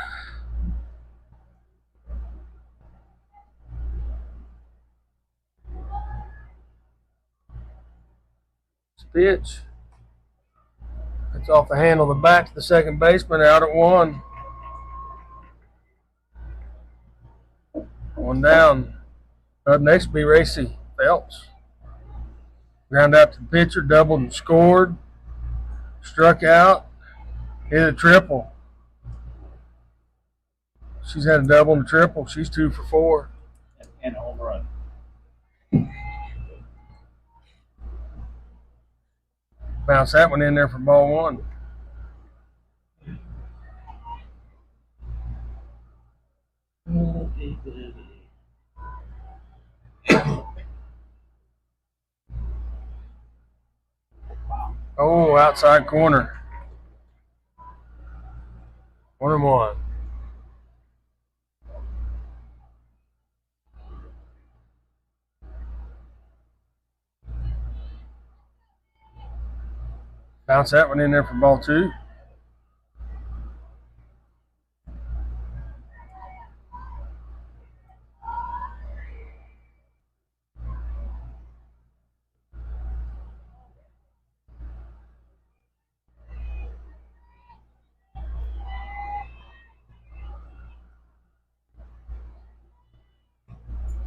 Pitch. It's off the handle of the bat to the second baseman, out at 1. 1 down. Up next will be Racy Phelps. Ground out to the pitcher, doubled and scored. Struck out, hit a triple. She's had a double and a triple. She's 2 for 4. And a home run. Bounce that one in there for ball 1. Oh, outside corner. 1-1. Bounce that one in there for ball 2.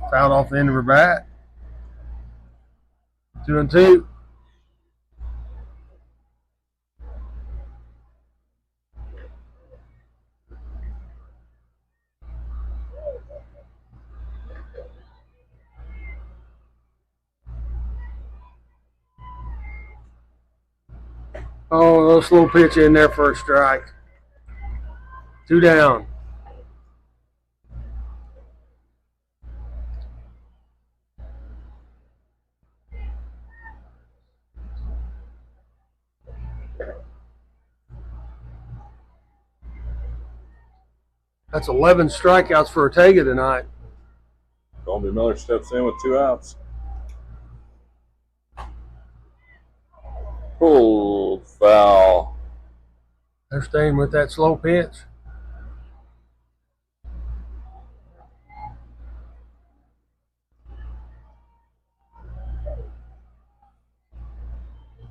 Fouled off the end of her bat. 2-2. Oh, a little slow pitch in there for a strike. 2 down. That's 11 strikeouts for Ortega tonight. Colby Miller steps in with 2 outs. Pulled foul. They're staying with that slow pitch.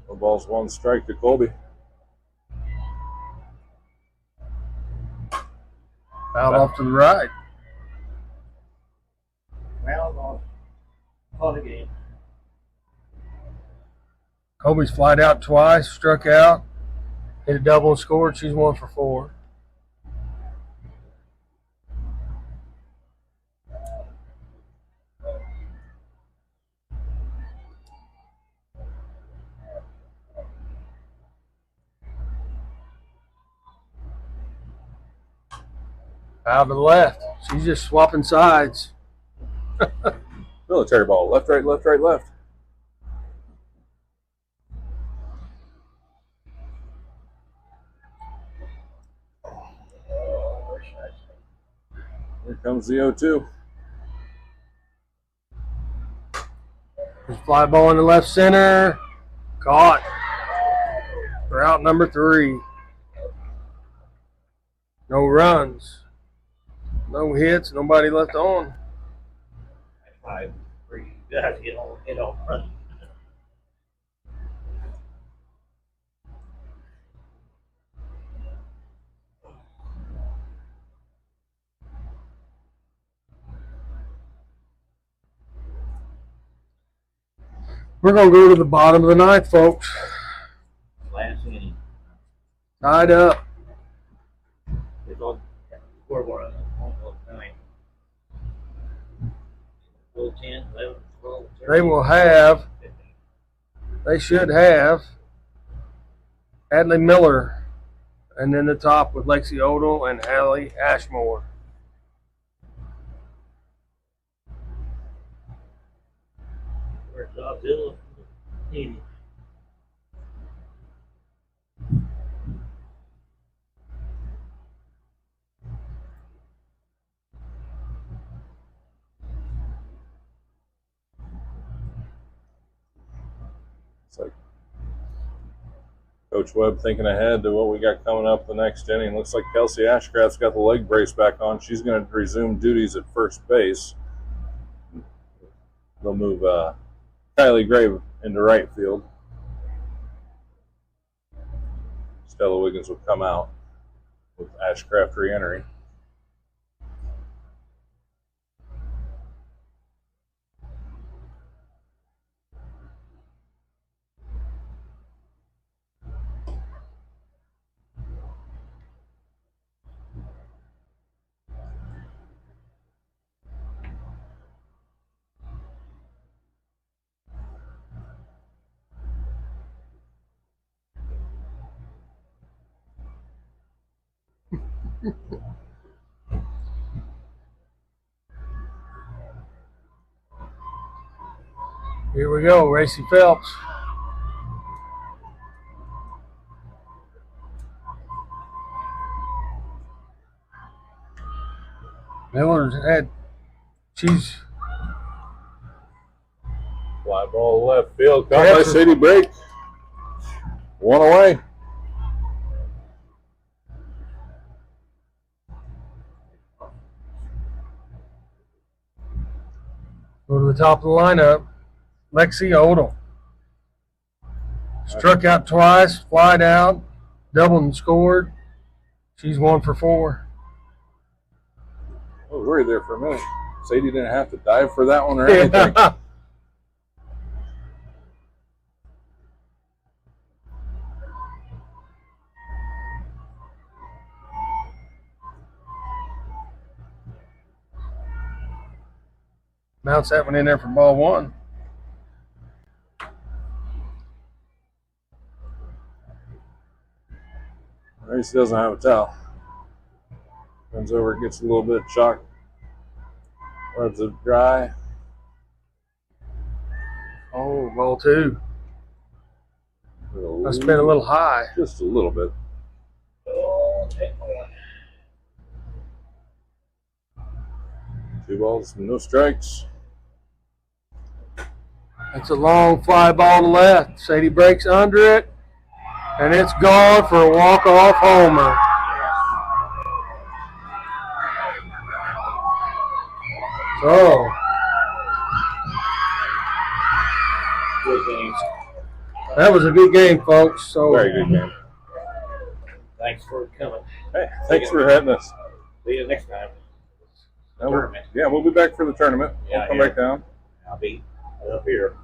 No balls, 1 strike to Colby. Fouled off to the right. Well, call the game. Colby's flied out twice, struck out, hit a double and scored. She's 1 for 4. Foul to the left. She's just swapping sides. Military ball. Left, right, left, right, left. Here comes the 0-2. Fly ball in the left center. Caught. For out number 3. No runs. No hits. Nobody left on. That's why you guys get on run. We're going to go to the bottom of the ninth, folks. Last inning. Tied up. It's all scoreboard almost 9. 10, 11, 12, 13, They will have, 15. they should have Adley Miller, and then the top with Lexi Odell and Hallie Ashmore. Where's Godzilla? Easy. It's like Coach Webb thinking ahead to what we got coming up the next inning. Looks like Kelsey Ashcraft's got the leg brace back on. She's going to resume duties at first base. They'll move Kylie Gray into right field. Stella Wiggins will come out with Ashcraft re-entering. Here we go, Racy Phelps. Miller's she's Fly ball left field. Caught by Sadie Brake. One away. go to the top of the lineup. Lexi Odell. Struck out twice, flied out, doubled and scored. She's 1 for 4. I was worried there for a minute. Sadie didn't have to dive for that one or anything. Bounce that one in there for ball 1. Race doesn't have a towel. Comes over, gets a little bit of chalk. Lets it dry. Oh, ball 2. Must have been a little high. Just a little bit. Oh, take one. 2 balls, no strikes. That's a long fly ball to left. Sadie breaks under it, and it's gone for a walk-off homer. So, Good game. that was a good game, folks. So, Very good game. Thanks for coming. Hey, thanks for having us. See you next time. Now Tournament. we'll be back for the tournament. Yeah, We'll come yeah. back down. I'll be up here.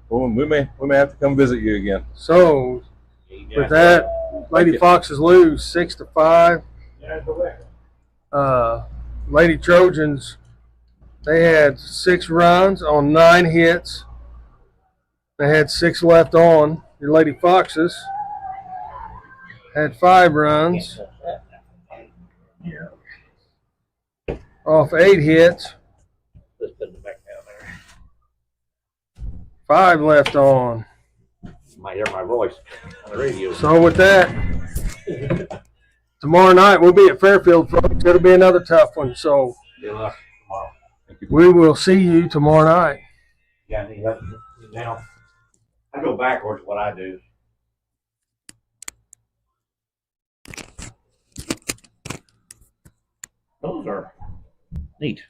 Well, we may have to come visit you again. so You with guys- that, Lady you. Foxes lose 6-5. You guys go back. Lady Trojans, they had 6 runs on 9 hits. They had 6 left on. Your Lady Foxes had 5 runs off 8 hits. Let's put it back down there. 5 left on. You might hear my voice on the radio. So with that, tomorrow night we'll be at Fairfield, folks. It'll be another tough one. So Good luck tomorrow. we will see you tomorrow night. You got any help now? I go backwards what I do. Those are neat.